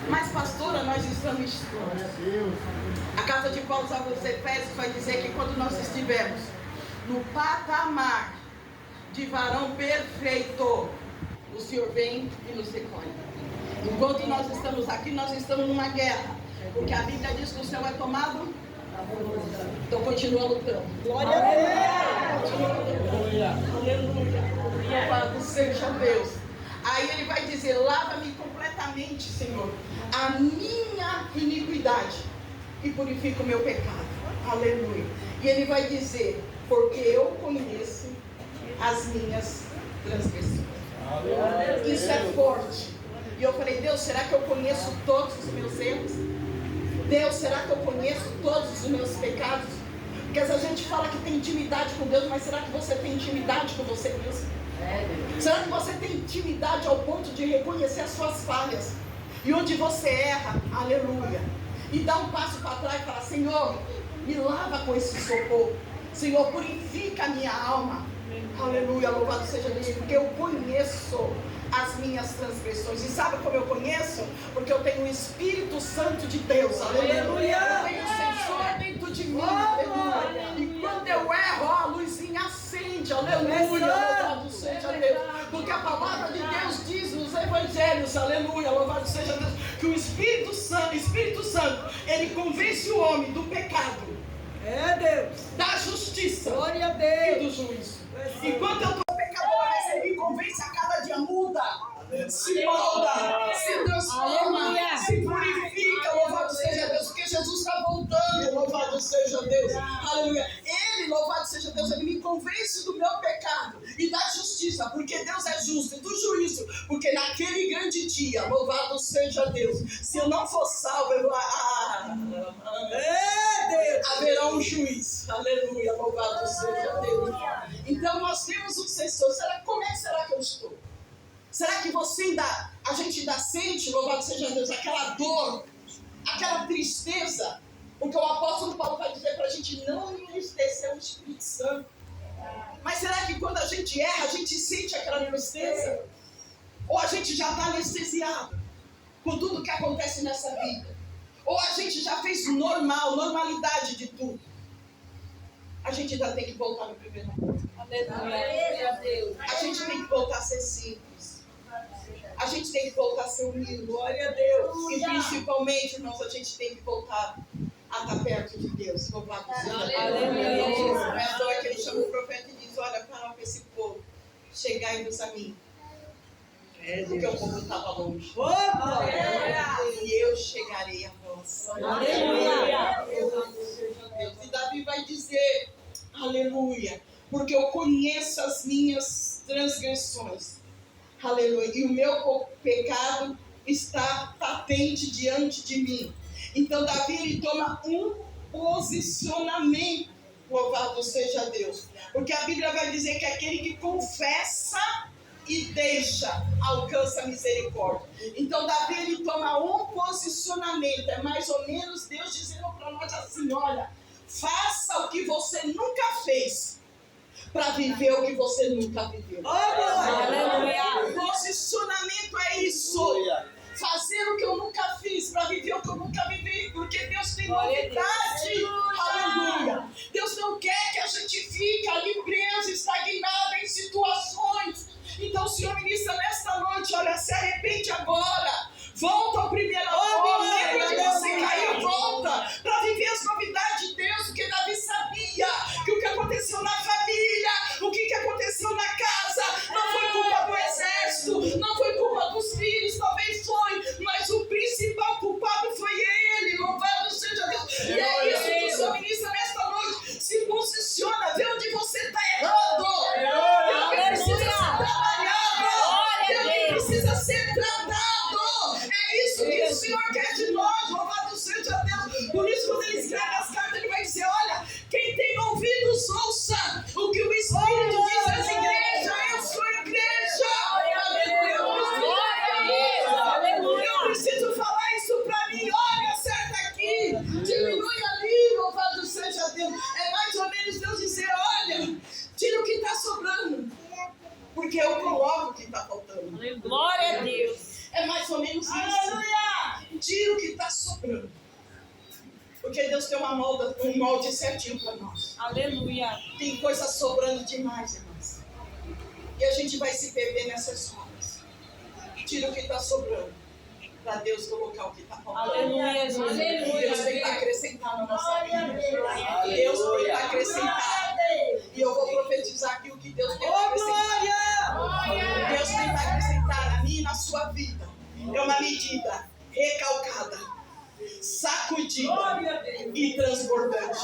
Mas, pastora, nós estamos estranhos. A carta de Paulo aos Efésios vai dizer que quando nós estivermos no patamar de varão perfeito, o Senhor vem e nos recolhe. Enquanto nós estamos aqui, nós estamos numa guerra. Porque a Bíblia diz que o céu é tomado. Então continua lutando. Glória a Deus. Aleluia. Louvado seja Deus. Aí ele vai dizer: lava-me completamente, Senhor, a minha iniquidade, e purifica o meu pecado. Aleluia. E ele vai dizer: porque eu conheço as minhas transgressões. Isso é forte. E eu falei: Deus, será que eu conheço todos os meus erros? Deus, será que eu conheço todos os meus pecados? Porque a gente fala que tem intimidade com Deus, mas será que você tem intimidade com você mesmo? Será que você tem intimidade ao ponto de reconhecer as suas falhas? E onde você erra, aleluia, e dá um passo para trás e fala: Senhor, me lava com esse socorro. Senhor, purifica a minha alma. Aleluia, louvado seja Deus, porque eu conheço as minhas transgressões. E sabe como eu conheço? Porque eu tenho o Espírito Santo de Deus. Aleluia. Eu tenho o sensor dentro de mim. Aleluia. E quando eu erro, a luzinha acende. Aleluia, louvado seja Deus. Porque a palavra de Deus diz nos evangelhos, aleluia, louvado seja Deus, que o Espírito Santo, ele convence o homem do pecado, Deus. da justiça, Glória a Deus. e do juízo. Enquanto eu estou pecador, mas ele me convence a cada dia, muda, se molda, se transforma, se purifica, louvado seja Deus, porque Jesus está voltando, louvado seja Deus, aleluia. Ele, louvado seja Deus, ele me convence do meu pecado e da justiça, porque Deus é justo, e do juízo, porque naquele grande dia, louvado seja Deus, se eu não for salvo, haverá um juiz, aleluia, louvado seja Deus. Então nós temos um sensor. Como é que será que eu estou? Será que a gente ainda sente, louvado seja Deus, aquela dor, aquela tristeza? Porque o apóstolo Paulo vai dizer para a gente não entristecer o Espírito Santo. Mas será que quando a gente erra, a gente sente aquela tristeza? Ou a gente já está anestesiado com tudo que acontece nessa vida? Ou a gente já fez normalidade de tudo? A gente ainda tem que voltar no primeiro amor. A gente tem que voltar a ser simples. A gente tem que voltar a ser humilde. Glória a Deus. E principalmente, irmãos, a gente tem que voltar a estar perto de Deus. Louvado seja Deus. É que ele chama o profeta e diz: olha, fala para esse povo chegai-vos a mim. Porque o povo estava longe. E eu chegarei a vós. Aleluia. E Davi vai dizer: aleluia, porque eu conheço as minhas transgressões. Aleluia. E o meu pecado está patente diante de mim. Então Davi, ele toma um posicionamento. Louvado seja Deus. Porque a Bíblia vai dizer que aquele que confessa e deixa, alcança a misericórdia. Então Davi, ele toma um posicionamento. É mais ou menos Deus dizendo para nós assim: olha, faça o que você nunca fez. para viver o que você nunca viveu. Aleluia. Posicionamento é isso. Fazer o que eu nunca fiz para viver o que eu nunca vivi, porque Deus tem novidade. Aleluia. Deus não quer que a gente fique ali preso, estagnado em situações. Então o Senhor ministra nesta noite, olha, se arrepende agora. Volta ao primeiro amor, lembra de você caiu, volta para viver as novidades de Deus, porque Davi sabia que o que aconteceu na família, o que aconteceu na casa, não foi culpa do exército, não foi culpa dos filhos, talvez foi, mas o principal culpado foi ele, louvado seja Deus. E é isso que o Senhor ministra nesta noite, se posiciona, vê onde você está errando, vê o que precisa ser trabalhado, vê o que precisa ser tratado. É isso que o Senhor quer de nós, louvado seja Deus. Por isso, quando ele escreve as cartas, ele vai dizer: olha, quem tem ouvidos, ouça o que o Espírito diz às igrejas. Eu sou a igreja. Aleluia. Eu preciso falar isso para mim. Olha, acerta aqui, diminui ali, louvado seja Deus. É mais ou menos Deus dizer: olha, tira o que está sobrando, porque eu coloco o que está faltando. Glória a Deus. É mais ou menos isso. Aleluia. Tira o que está sobrando. Porque Deus tem um molde certinho para nós. Aleluia. Tem coisa sobrando demais, irmãos. E a gente vai se perder nessas coisas. Tira o que está sobrando, para Deus colocar o que está faltando. Aleluia, Jesus. Deus tem que acrescentar na nossa vida. Deus tem que acrescentar. E eu vou profetizar aqui o que Deus tem que acrescentar. Deus tem que acrescentar na minha e na sua vida. É uma medida recalcada, sacudida e transbordante.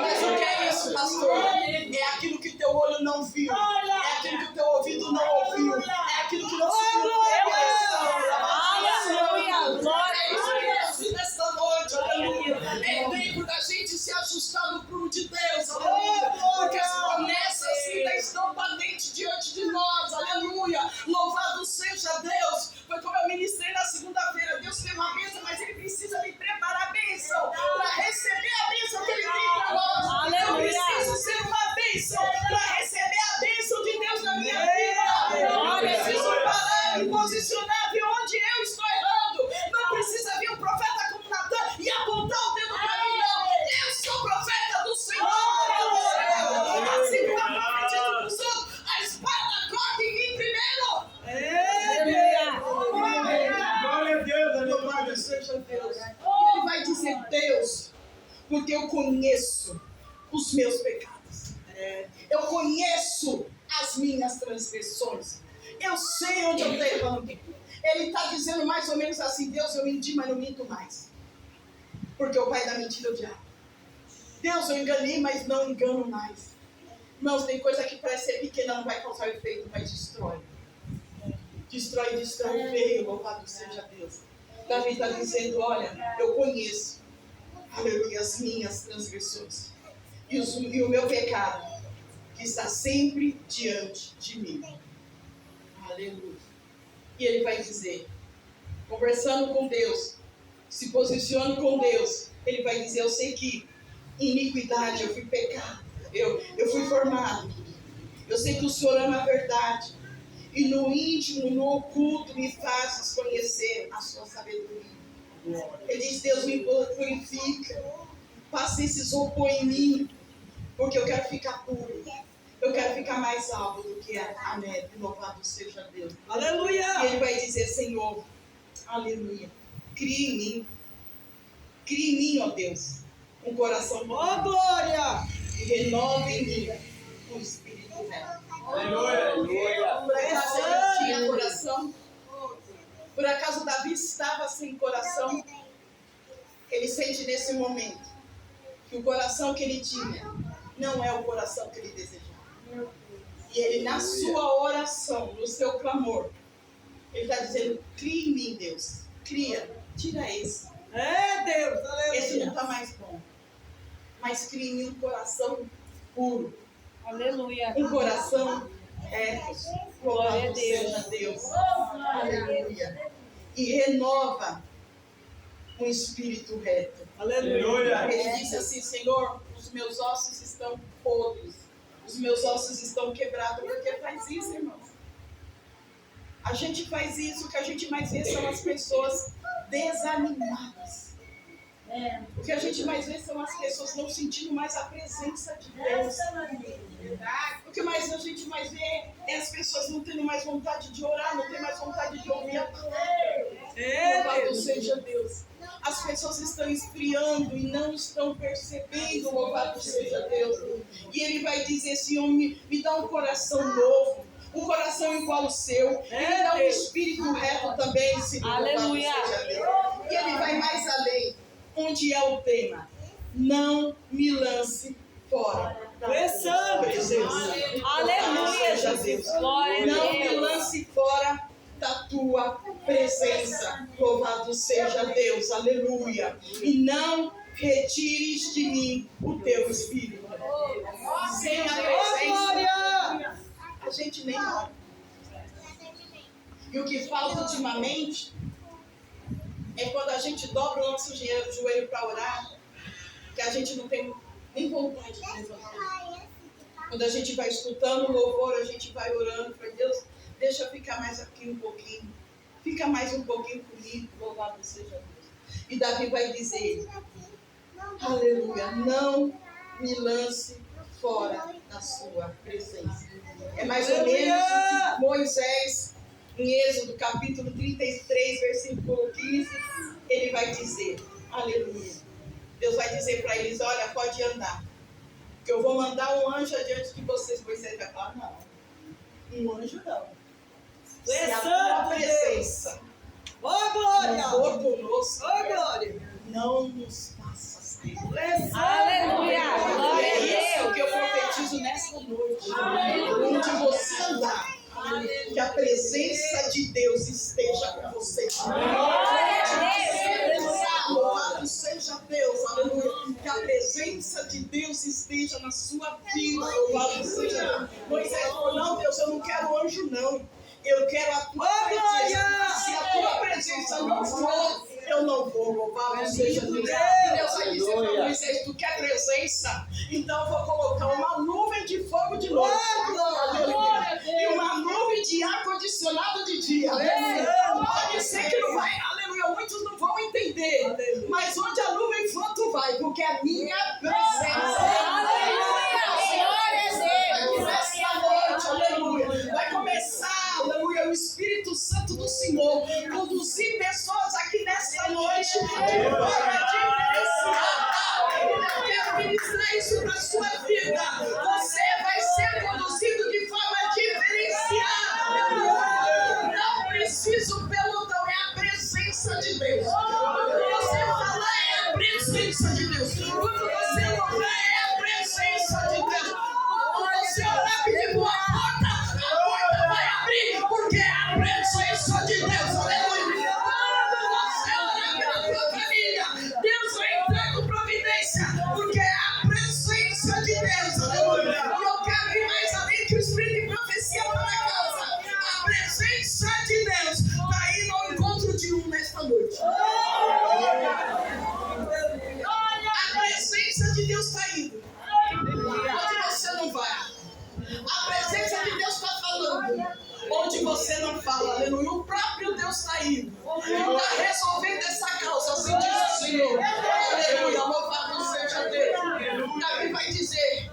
Mas o que é isso, pastor? É aquilo que teu olho não viu, é aquilo que teu ouvido não ouviu, é aquilo que não subiu no teu coração. Aleluia. Glória É isso nesta noite, aleluia. É tempo da gente se ajustar no prumo de Deus, aleluia. Porque as promessas ainda estão patentes diante de nós, aleluia. Louvado seja Deus. Foi como eu ministrei na segunda-feira. Deus tem uma bênção, mas Ele precisa me preparar a bênção para receber a bênção que Ele tem para nós. Aleluia. Eu preciso ser uma bênção para receber a bênção de Deus na minha vida. Eu preciso parar, me posicionar, ver onde eu estou errando. Não precisa vir um profeta como Natan e apontar o dedo para mim, não. Eu sou profeta do Senhor. Assim como a profetisa dos outros, a espada corta em mim primeiro. Glória a Deus, Louvado seja Deus. E Ele vai dizer: Deus, porque eu conheço os meus pecados. Eu conheço as minhas transgressões. Eu sei onde eu estou errando. Ele está dizendo mais ou menos assim: Deus, eu menti, mas não minto mais. Porque o pai da mentira é o diabo. Deus, eu enganei, mas não engano mais. Irmãos, tem coisa que parece ser pequena, não vai causar efeito, mas destrói. Destrói, veio, louvado seja Deus. Davi está dizendo: olha, eu conheço, aleluia, as minhas transgressões e o meu pecado, que está sempre diante de mim. Aleluia. E ele vai dizer, conversando com Deus, se posicionando com Deus, ele vai dizer: eu sei que em iniquidade eu fui pecado, eu fui formado. Eu sei que o Senhor ama a verdade. E no íntimo, no oculto, me fazes conhecer a sua sabedoria. Ele diz: Deus, me purifica. Passa esse isopor em mim, porque eu quero ficar puro. Eu quero ficar mais alto do que a neve. Louvado seja Deus. Aleluia. E ele vai dizer: Senhor, aleluia, cria em mim. Cria em mim, ó Deus, um coração bom. Ó glória. E renova em mim um espírito reto. Aleluia. Por acaso ele tinha coração? Por acaso Davi estava sem coração? Ele sente nesse momento que o coração que ele tinha não é o coração que ele desejava. E ele, na sua oração, no seu clamor, ele está dizendo: cria em mim, Deus. Cria, tira esse. É Deus. Esse não Aleluia. está mais bom. Mas cria em mim um coração puro. Aleluia. Um coração reto. Glória a Louvado Deus. seja Deus. Aleluia. E renova um espírito reto. Aleluia. Ele disse assim: Senhor, os meus ossos estão podres. Os meus ossos estão quebrados. Porque faz isso, irmãos. A gente faz isso, o que a gente mais vê são as pessoas desanimadas. O que a gente mais vê são as pessoas não sentindo mais a presença de Deus. O que mais a gente mais vê é as pessoas não tendo mais vontade de orar, não tendo mais vontade de ouvir a palavra. Louvado seja Deus. As pessoas estão esfriando e não estão percebendo, louvado seja Deus. E Ele vai dizer, Senhor, me dá um coração novo, um coração igual ao seu. E me dá um espírito reto também, Senhor. Aleluia. Louvado seja Deus. E Ele vai mais além. Onde é o tema? Não me lance fora da tua presença. Aleluia, Jesus. Glória a Não me Deus. lance fora da tua presença. Louvado seja Deus. Aleluia. E não retires de mim o teu espírito. Sem a presença, a gente nem ora. E o que falta ultimamente é quando a gente dobra o nosso joelho para orar, que a gente não tem nem vontade de levantar. Quando a gente vai escutando o louvor, a gente vai orando para Deus, deixa eu ficar mais aqui um pouquinho. Fica mais um pouquinho comigo, louvado seja Deus. E Davi vai dizer, aleluia, não me lance fora da sua presença. É mais ou menos o que Moisés, em Êxodo capítulo 33, versículo 15, ele vai dizer, aleluia. Deus vai dizer para eles, olha, pode andar, que eu vou mandar um anjo adiante de vocês. Moisés vai falar, não, um anjo não. Se a tua presença não for conosco, não nos faça sair. Aleluia. Glória É a isso Deus. que eu profetizo nessa noite. Onde você andar, que a presença de Deus esteja com você. Louvado seja Deus, aleluia. Que a presença de Deus esteja na sua vida. Louvado seja Deus. Moisés falou, não, Deus, eu não quero anjo, não. Eu quero a tua presença. Se a tua presença não for, eu não vou. Louvado seja Deus. E Deus vai dizer para Moisés, tu quer presença? Então eu vou colocar uma nuvem de fogo de noite. E uma nuvem de ar-condicionado de dia. Pode ser que não vai, aleluia, muitos não vão entender. Mas onde a nuvem for, tu vai, porque é minha presença. Aqui nessa noite, aleluia, vai começar, aleluia, o Espírito Santo do Senhor conduzir pessoas aqui nessa noite de forma diferenciada. Eu quero ministrar isso para a sua vida. Você vai ser conduzido de forma diferenciada. Não preciso pelotão, é a presença de Deus. Quando você falar, é a presença de Deus. Quando você louvar, é a presença de Deus. Quando você orar, pedir por a porta vai abrir, porque é a presença de Deus. Aleluia. Quando você orar pela tua família, Deus vai entrar com providência, porque é a presença de Deus. Aleluia. E eu quero ir mais além que o Espírito de profecia para a casa. A presença de Deus está indo ao encontro de um nesta noite. A presença de Deus está indo. Onde você não vai. A presença de Deus está falando. Onde você não fala. Aleluia. O próprio Deus está indo. Está resolvendo essa causa. Assim diz o Senhor. Aleluia. Louvado seja Deus. Davi vai dizer.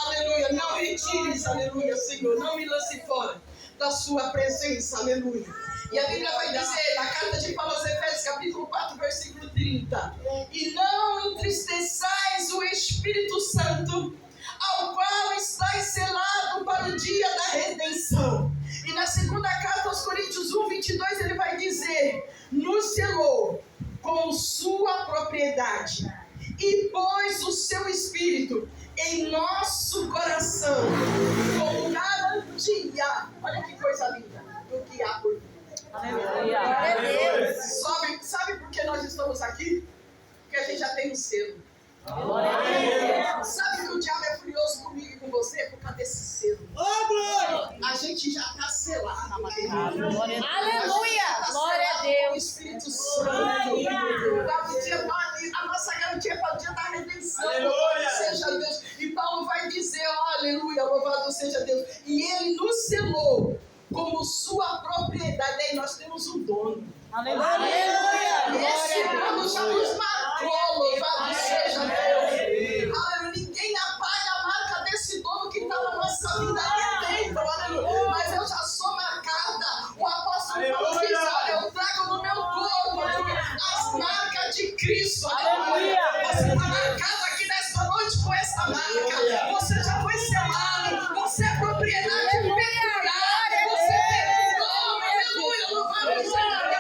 Aleluia. Não retires. Aleluia, Senhor. Não me lance fora da sua presença. Aleluia. E a Bíblia vai dizer, na carta de Paulo aos Efésios, capítulo 4, versículo 30. E não entristeçais o Espírito Santo, ao qual estáis selado para o dia da redenção. E na segunda carta aos Coríntios 1, 22, ele vai dizer, nos selou com sua propriedade e pôs o seu Espírito em nosso coração, como garantia. Olha que coisa linda, do que há por vir. Aleluia. Sabe por que nós estamos aqui? Porque a gente já tem um selo. Sabe que o diabo é furioso comigo e com você por causa desse selo? A gente já está selado na madeira. Aleluia. Glória a O Deus. Espírito Santo. A nossa garantia para o dia da redenção. Aleluia. Seja Deus. E Paulo vai dizer, aleluia, louvado Aleluia. Esse ano já nos marcou, louvado seja Deus. Aleluia. Ninguém apaga a marca desse dono que está na nossa vida aqui dentro. Aleluia. Mas eu já sou marcada. O apóstolo Paulo diz: olha, eu trago no meu corpo as marcas de Cristo. Aleluia. Você está marcado aqui nesta noite com essa marca. Você já foi selado. Você é propriedade peculiar. Você tem nome. Aleluia. Louvado seja Deus.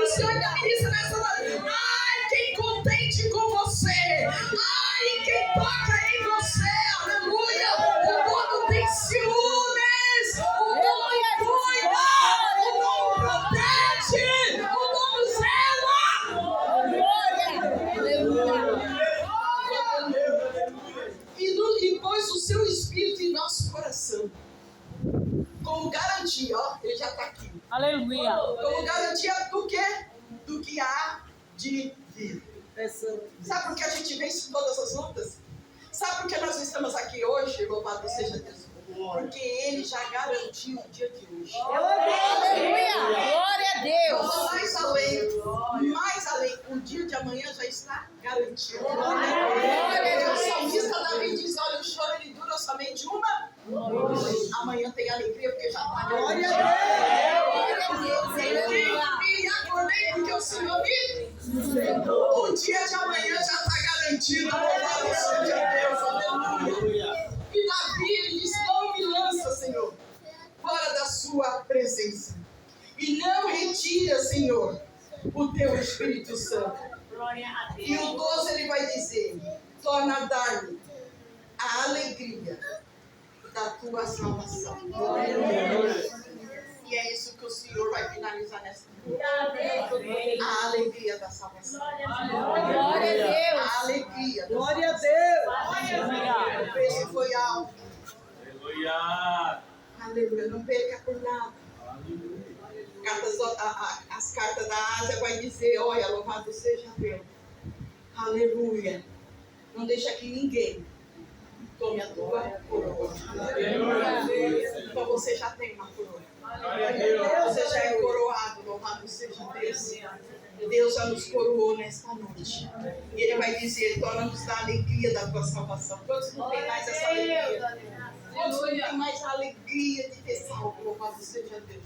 O Senhor ainda ministra nessa noite. Ai, quem contente com você. Ai, quem toca em você. Aleluia. O dono tem ciúmes. O dono cuida. O dono protege. O dono zela. E pôs o seu espírito em nosso coração. Como garantia, ó, ele já está aqui. Aleluia. Como garantia do quê? Do que há de vir. Sabe por que a gente vence todas as lutas? Sabe por que nós estamos aqui hoje? Louvado seja Deus. Porque Ele já garantiu o dia de hoje. Aleluia. Glória a Deus. Vamos mais além. O dia de amanhã já está garantido. O salmista Davi diz: olha, o choro ele dura somente uma noite. Amanhã tem alegria porque já está garantido. Glória a Deus. E acordei porque o Senhor me o dia de amanhã já está garantido. Louvado seja Deus. Aleluia. E Davi ele diz: não me lança, Senhor, fora da sua presença. E não retira, Senhor, o teu Espírito Santo. E o 12 ele vai dizer: torna a dar-me a alegria da tua salvação. E é isso que o Senhor vai finalizar nessa noite. A alegria da salvação. Glória a Deus. A alegria. Glória a Deus. O preço foi alto. Aleluia. Aleluia. Não perca por nada. As cartas da Ásia vai dizer: olha, louvado seja Deus. Aleluia. Não deixa que ninguém tome a tua coroa. Então você já tem uma coroa. Você já é coroado, louvado seja Deus. Deus já nos coroou nesta noite. E Ele vai dizer: torna-nos da alegria da tua salvação. Quantos não tem mais essa alegria? Quantos não tem mais a alegria de ter salvo, louvado seja Deus?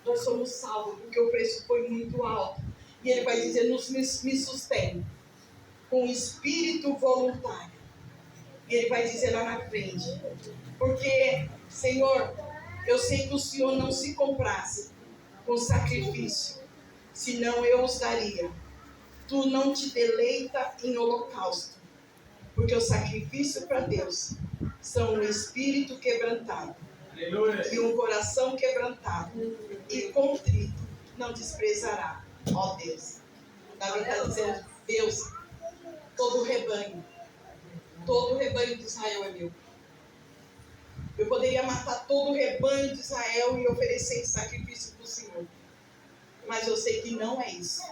Nós somos salvos porque o preço foi muito alto. E Ele vai dizer: me sustém com espírito voluntário. E Ele vai dizer lá na frente: porque, Senhor, eu sei que o Senhor não se comprasse com sacrifício, senão eu os daria. Tu não te deleita em holocausto, porque o sacrifício para Deus são um espírito quebrantado. Aleluia. E um coração quebrantado e contrito não desprezará, ó Deus. Davi está dizendo: Deus, todo o rebanho de Israel é meu. Eu poderia matar todo o rebanho de Israel e oferecer esse sacrifício para o Senhor. Mas eu sei que não é isso.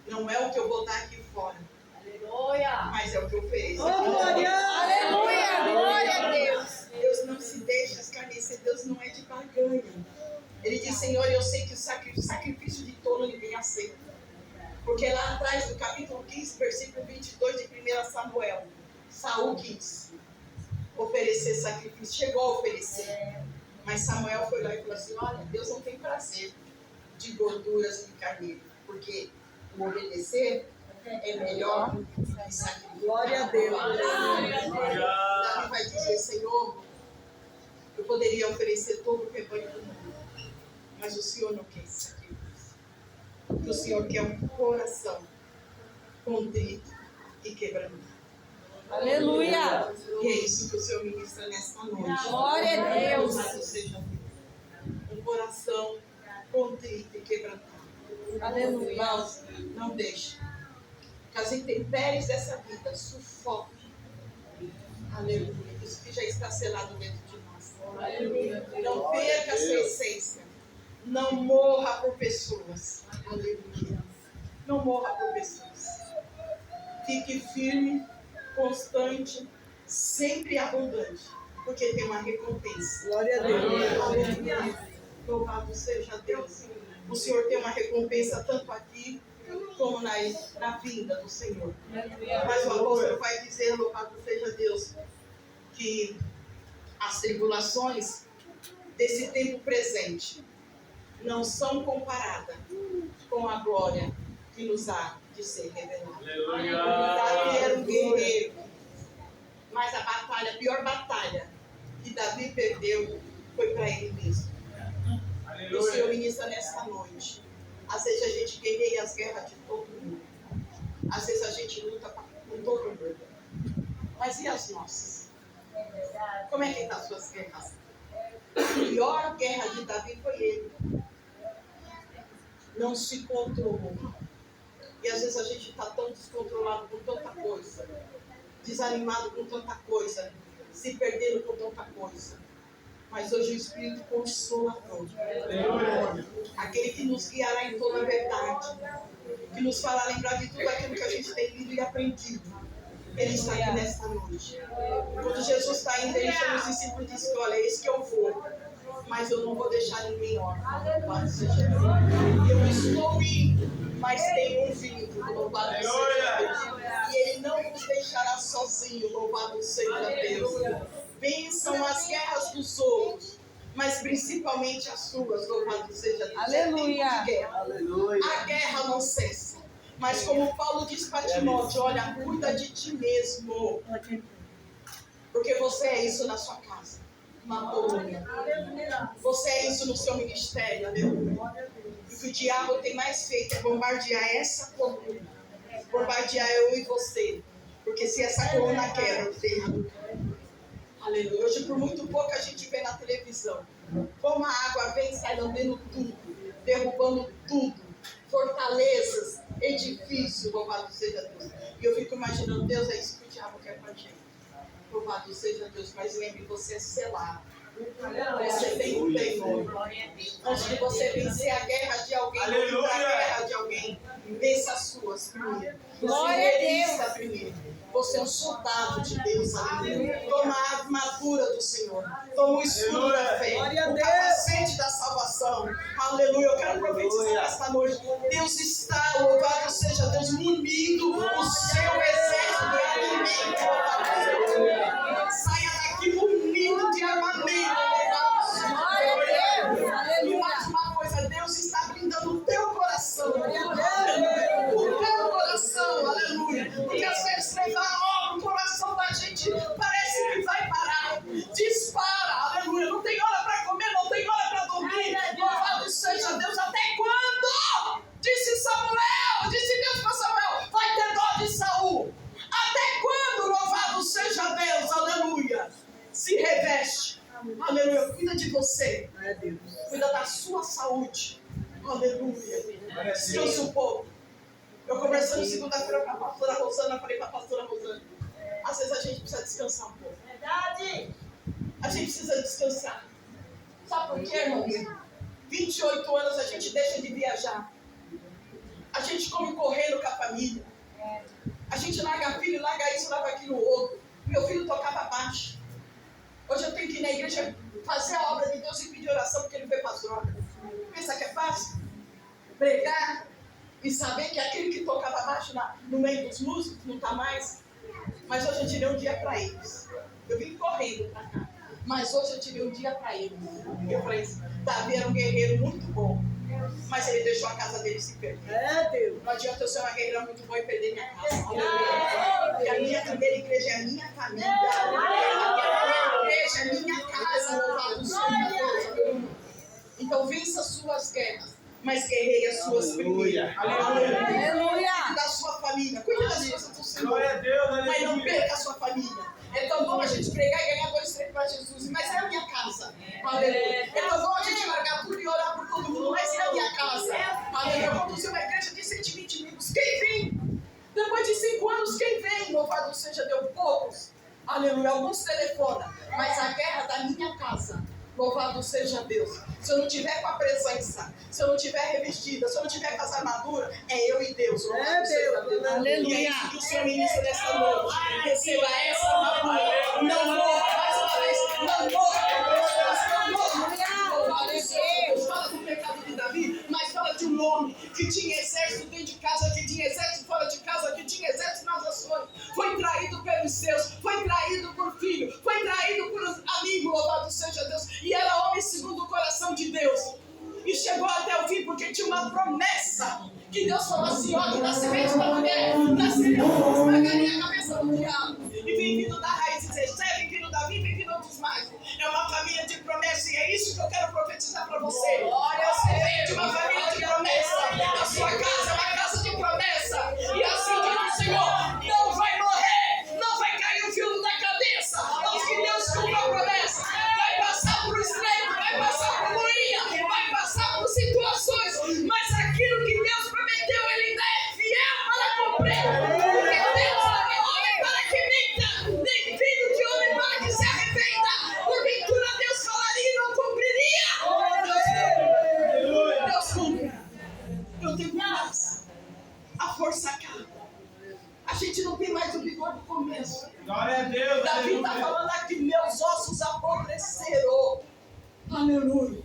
Não é o que eu vou dar aqui fora. Aleluia. Mas é o que eu ofereço. Glória. Aleluia. Glória a Deus. Deus não se deixa escarnecer. Deus não é de barganha. Ele diz: Senhor, eu sei que o sacrifício de tolo ninguém aceita. Porque lá atrás, no capítulo 15, versículo 22 de 1 Samuel, Saul quis oferecer sacrifício, chegou a oferecer, mas Samuel foi lá e falou assim: olha, Deus não tem prazer de gorduras de carneiro, porque o obedecer é melhor que sacrifício. Glória a Deus. Davi vai dizer: Senhor, eu poderia oferecer todo o rebanho do mundo, mas o Senhor não quer esse sacrifício. O Senhor quer um coração contrito e quebrantado. Aleluia. E é isso que o Senhor ministra nesta noite. Glória a Deus. Louvado seja um coração contrito e quebrantado. Aleluia. Irmãos, não deixe que as intempéries dessa vida sufoquem. Aleluia. Isso que já está selado dentro de nós. Aleluia. Não perca a sua essência. Não morra por pessoas. Aleluia. Não morra por pessoas. Fique firme, constante, sempre abundante, porque tem uma recompensa. Glória a Deus. Aleluia. Louvado seja Deus. o Senhor tem uma recompensa tanto aqui como na vinda do Senhor. Mas o apóstolo vai dizer, louvado seja Deus, que as tribulações desse tempo presente não são comparadas com a glória que nos há de ser revelada. Davi era um guerreiro, mas a pior batalha que Davi perdeu foi para ele mesmo. E o Senhor ministra nessa noite. Às vezes a gente guerreia as guerras de todo mundo. Às vezes a gente luta com todo mundo. Mas e as nossas? Como é que estão as suas guerras? A pior guerra de Davi foi ele. Não se controlou. E às vezes a gente está tão descontrolado com tanta coisa, desanimado com tanta coisa, se perdendo com tanta coisa. Mas hoje o Espírito Consolador, aquele que nos guiará em toda a verdade, que nos fará lembrar de tudo aquilo que a gente tem lido e aprendido, ele está aqui nesta noite. Quando Jesus está indo, ele chama os discípulos e diz: olha, é esse que eu vou, mas eu não vou deixar ninguém órfão. Eu estou indo, mas tem um vindo, louvado seja Deus. E ele não nos deixará sozinho, louvado seja Deus. Vençam as guerras dos outros, mas principalmente as suas, louvado seja Deus. Aleluia. É tempo de guerra. Aleluia. A guerra não cessa. Mas como Paulo diz para Timóteo, olha, cuida de ti mesmo. Porque você é isso na sua casa, na colônia. Você é isso no seu ministério, aleluia. E o que o diabo tem mais feito é bombardear essa coluna. Bombardear eu e você. Porque se essa coluna quebra, ferro. Aleluia. Hoje, por muito pouco, a gente vê na televisão como a água vem, sai lambendo tudo, derrubando tudo, fortalezas, edifícios, louvado seja Deus. E eu fico imaginando, Deus, é isso que o diabo quer pra gente. Louvado seja Deus, mas lembre, você é selado. Você tem um penhor. Antes de você vencer a guerra de alguém, a guerra de alguém, vença as suas primeiro. Glória a Deus. Primeiro. Você é um soldado de Deus, aleluia. Toma a armadura do Senhor. Toma o escudo da fé. O capacete da salvação. Aleluia. Eu quero profetizar esta noite. Deus está, louvado seja Deus, munindo o seu exército de alimento. Saia daqui munido de armamento. E mais uma coisa, Deus está blindando o teu coração. O teu coração, aleluia. Porque às vezes levar a obra, o coração da gente parece que vai parar. Dispara, aleluia. Não tem hora para comer, não tem hora para dormir. Louvado seja Deus. Até quando? Disse Samuel, disse Deus para Samuel, vai ter dó de Saul. Até quando, louvado seja Deus, aleluia. Se reveste, aleluia. Cuida de você, cuida da sua saúde, aleluia. Descansa um pouco. Eu conversando segunda-feira com a pastora Rosana, falei para a pastora Rosana, às vezes a gente precisa descansar um pouco. Verdade. A gente precisa descansar. Sabe por quê, irmãos? 28 anos a gente deixa de viajar. A gente come correndo com a família. A gente larga filho, larga isso, larga aquilo outro. Meu filho tocava baixo. Hoje eu tenho que ir na igreja fazer a obra de Deus e pedir oração porque ele foi para as drogas. Pensa que é fácil? Pregar e saber que aquele que tocava baixo no meio dos músicos não está mais. Mas hoje eu tirei um dia para eles. Eu vim correndo para cá. Mas hoje eu tirei um dia para eles. Eu falei assim, Davi era um guerreiro muito bom. Mas ele deixou a casa dele se perder. Deus. Não adianta eu ser uma guerreira muito boa e perder minha casa. Porque a minha primeira igreja é a minha família. A minha igreja é a minha casa. Louvado seja Deus. Então vença suas guerras, mas guerreie as suas primeiro. Aleluia. Cuide da sua família. Cuide das coisas do Senhor. Mas não perca a sua família. É tão bom a gente pregar e ganhar 2, 3 para Jesus, mas é a minha casa. Aleluia. É tão bom a gente largar tudo e orar por todo mundo, mas é a minha casa. Aleluia. Eu conduzi uma igreja de 120 membros. Quem vem? Depois de 5 anos, quem vem? Louvado seja Deus. Poucos. Aleluia. Alguns telefonam. Mas a guerra da minha casa. Louvado seja Deus. Se eu não tiver com a presença, se eu não tiver revestida, se eu não tiver com as armaduras, é eu e Deus. Louvado seja Deus. Aleluia. E é isso que o Senhor ministra nessa noite. Receba essa armadura. Não morra, mais uma vez. Não morra. Não morra. Louvado seja Deus. Fala do pecado de Davi, mas fala um homem que tinha exército dentro de casa, que tinha exército fora de casa, que tinha exército nas ações. Foi traído pelos seus, foi traído por filho, foi traído por amigo, louvado seja Deus. E era homem segundo o coração de Deus. E chegou até o fim porque tinha uma promessa. Que Deus falou assim, ó, do nascimento da mulher, nasceria um, esmagaria a cabeça do diabo. E vem vindo da raiz de Zé, vem vindo Davi, vem vindo outros mais. É uma família de promessa e é isso que eu quero profetizar para você. Você vem de uma família de promessa. A sua casa é uma casa de promessa. E assim diz o Senhor, não vai morrer, não vai cair o fio da cabeça. Aos que Deus cumpra a promessa. Vai passar por estreito, vai passar por ruína, vai passar por situações. Mas aquilo que Deus prometeu, Ele ainda é fiel para cumprir. Porque Deus não é homem para que minta, nem filho de homem para que se arrependa. Porventura Deus falaria e não cumpriria. Deus cumpre. Eu tenho mais. A força acaba. A gente não tem mais o vigor do começo. Glória a Deus. Davi está falando aqui, meus ossos apodreceram. Aleluia.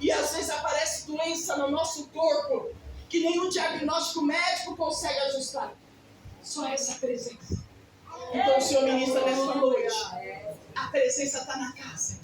E às vezes aparece doença no nosso corpo que nenhum diagnóstico médico consegue ajustar. Só essa presença. Então o Senhor ministra nessa noite. A presença está na casa.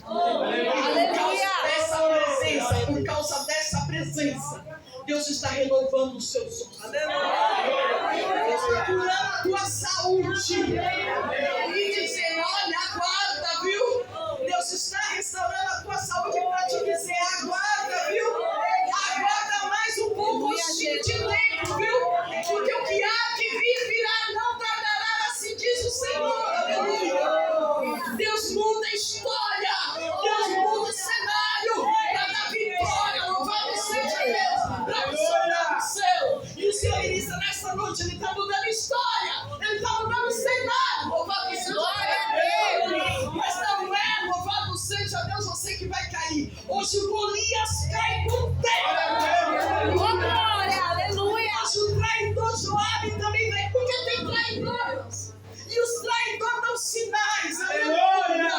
Por causa dessa presença, Deus está renovando os seus ossos. Deus está curando a tua saúde. E dizendo, olha, aguarda, viu? Deus está restaurando a tua saúde para te dizer, aguarda, viu? Aguarda mais um pouco de tempo, viu? Porque o que há de vir virá, não tardará, assim diz o Senhor. Aleluia. Deus muda a história. Deus muda o cenário para dar vitória. Louvado seja Deus. Para funcionar no céu. E o Senhor ministra nessa noite, Ele está mudando a história. Ele está mudando o cenário. Louvado seja Deus. Mas não é, louvado seja Deus, você que vai cair. Hoje o Golias cai por terra. Glória, aleluia. Hoje o traidor Joabe também vem, porque tem traidores. E os traidores dão sinais. Aleluia.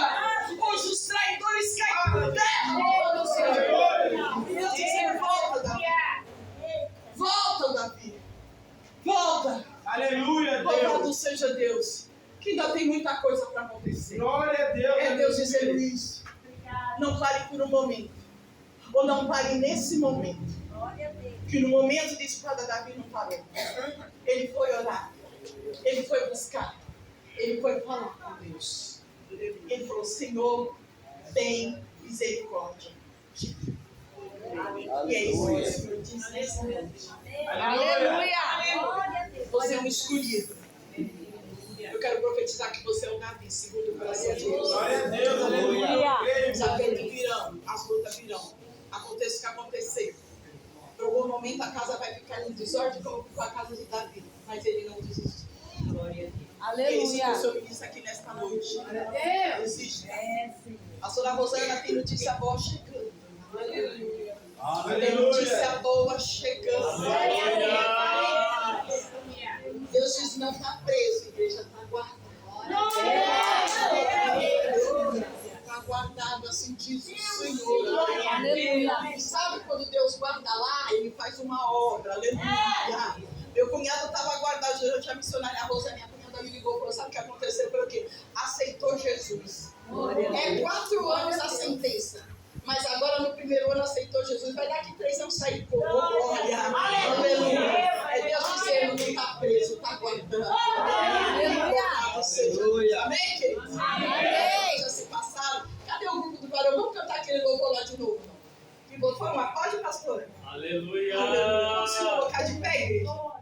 Hoje os traidores caem por terra. Louvado seja Deus. E Deus diz, volta, Davi. Volta, Davi. Volta. Aleluia, Louvado Deus. seja Deus. Que ainda tem muita coisa para acontecer. Glória a Deus. É Deus dizendo isso. Não pare por um momento. Ou não pare nesse momento. Que no momento de espada Davi não parou. Ele foi orar. Ele foi buscar. Ele foi falar com Deus. Ele falou, Senhor, tem misericórdia. E é isso que o Senhor diz nessa noite. Aleluia. Você é um escolhido. Eu quero profetizar que você é um Davi, segundo o coração de Deus. Glória a Deus. Aleluia. Os apertos virão, as lutas virão. Aconteça o que acontecer. Por algum momento a casa vai ficar em desordem, como ficou a casa de Davi. Mas ele não desistiu. É isso que o Senhor ministra aqui nesta noite. Não existe. A senhora Rosana tem notícia boa chegando. Tem notícia boa chegando. Deus diz, não está preso, a igreja está guardada. Está guardado, assim diz o Senhor. Aleluia. E sabe quando Deus guarda lá, Ele faz uma obra. Aleluia. Meu cunhado estava guardado, eu tinha missionária, a Rosa, minha cunhada me ligou, falou, sabe o que aconteceu? Foi o quê? Aceitou Jesus. É 4 anos a sentença. Mas agora no primeiro ano aceitou Jesus. Vai daqui 3 anos sair por glória. Aleluia. É Deus dizendo, não está preso, está guardando. Aleluia. Amém, queridos? Amém. Já se passaram. Cadê o grupo do varão? Vamos cantar aquele louvor lá de novo. Que foi uma pode, pastora? Aleluia. Vamos se colocar de pé, igreja.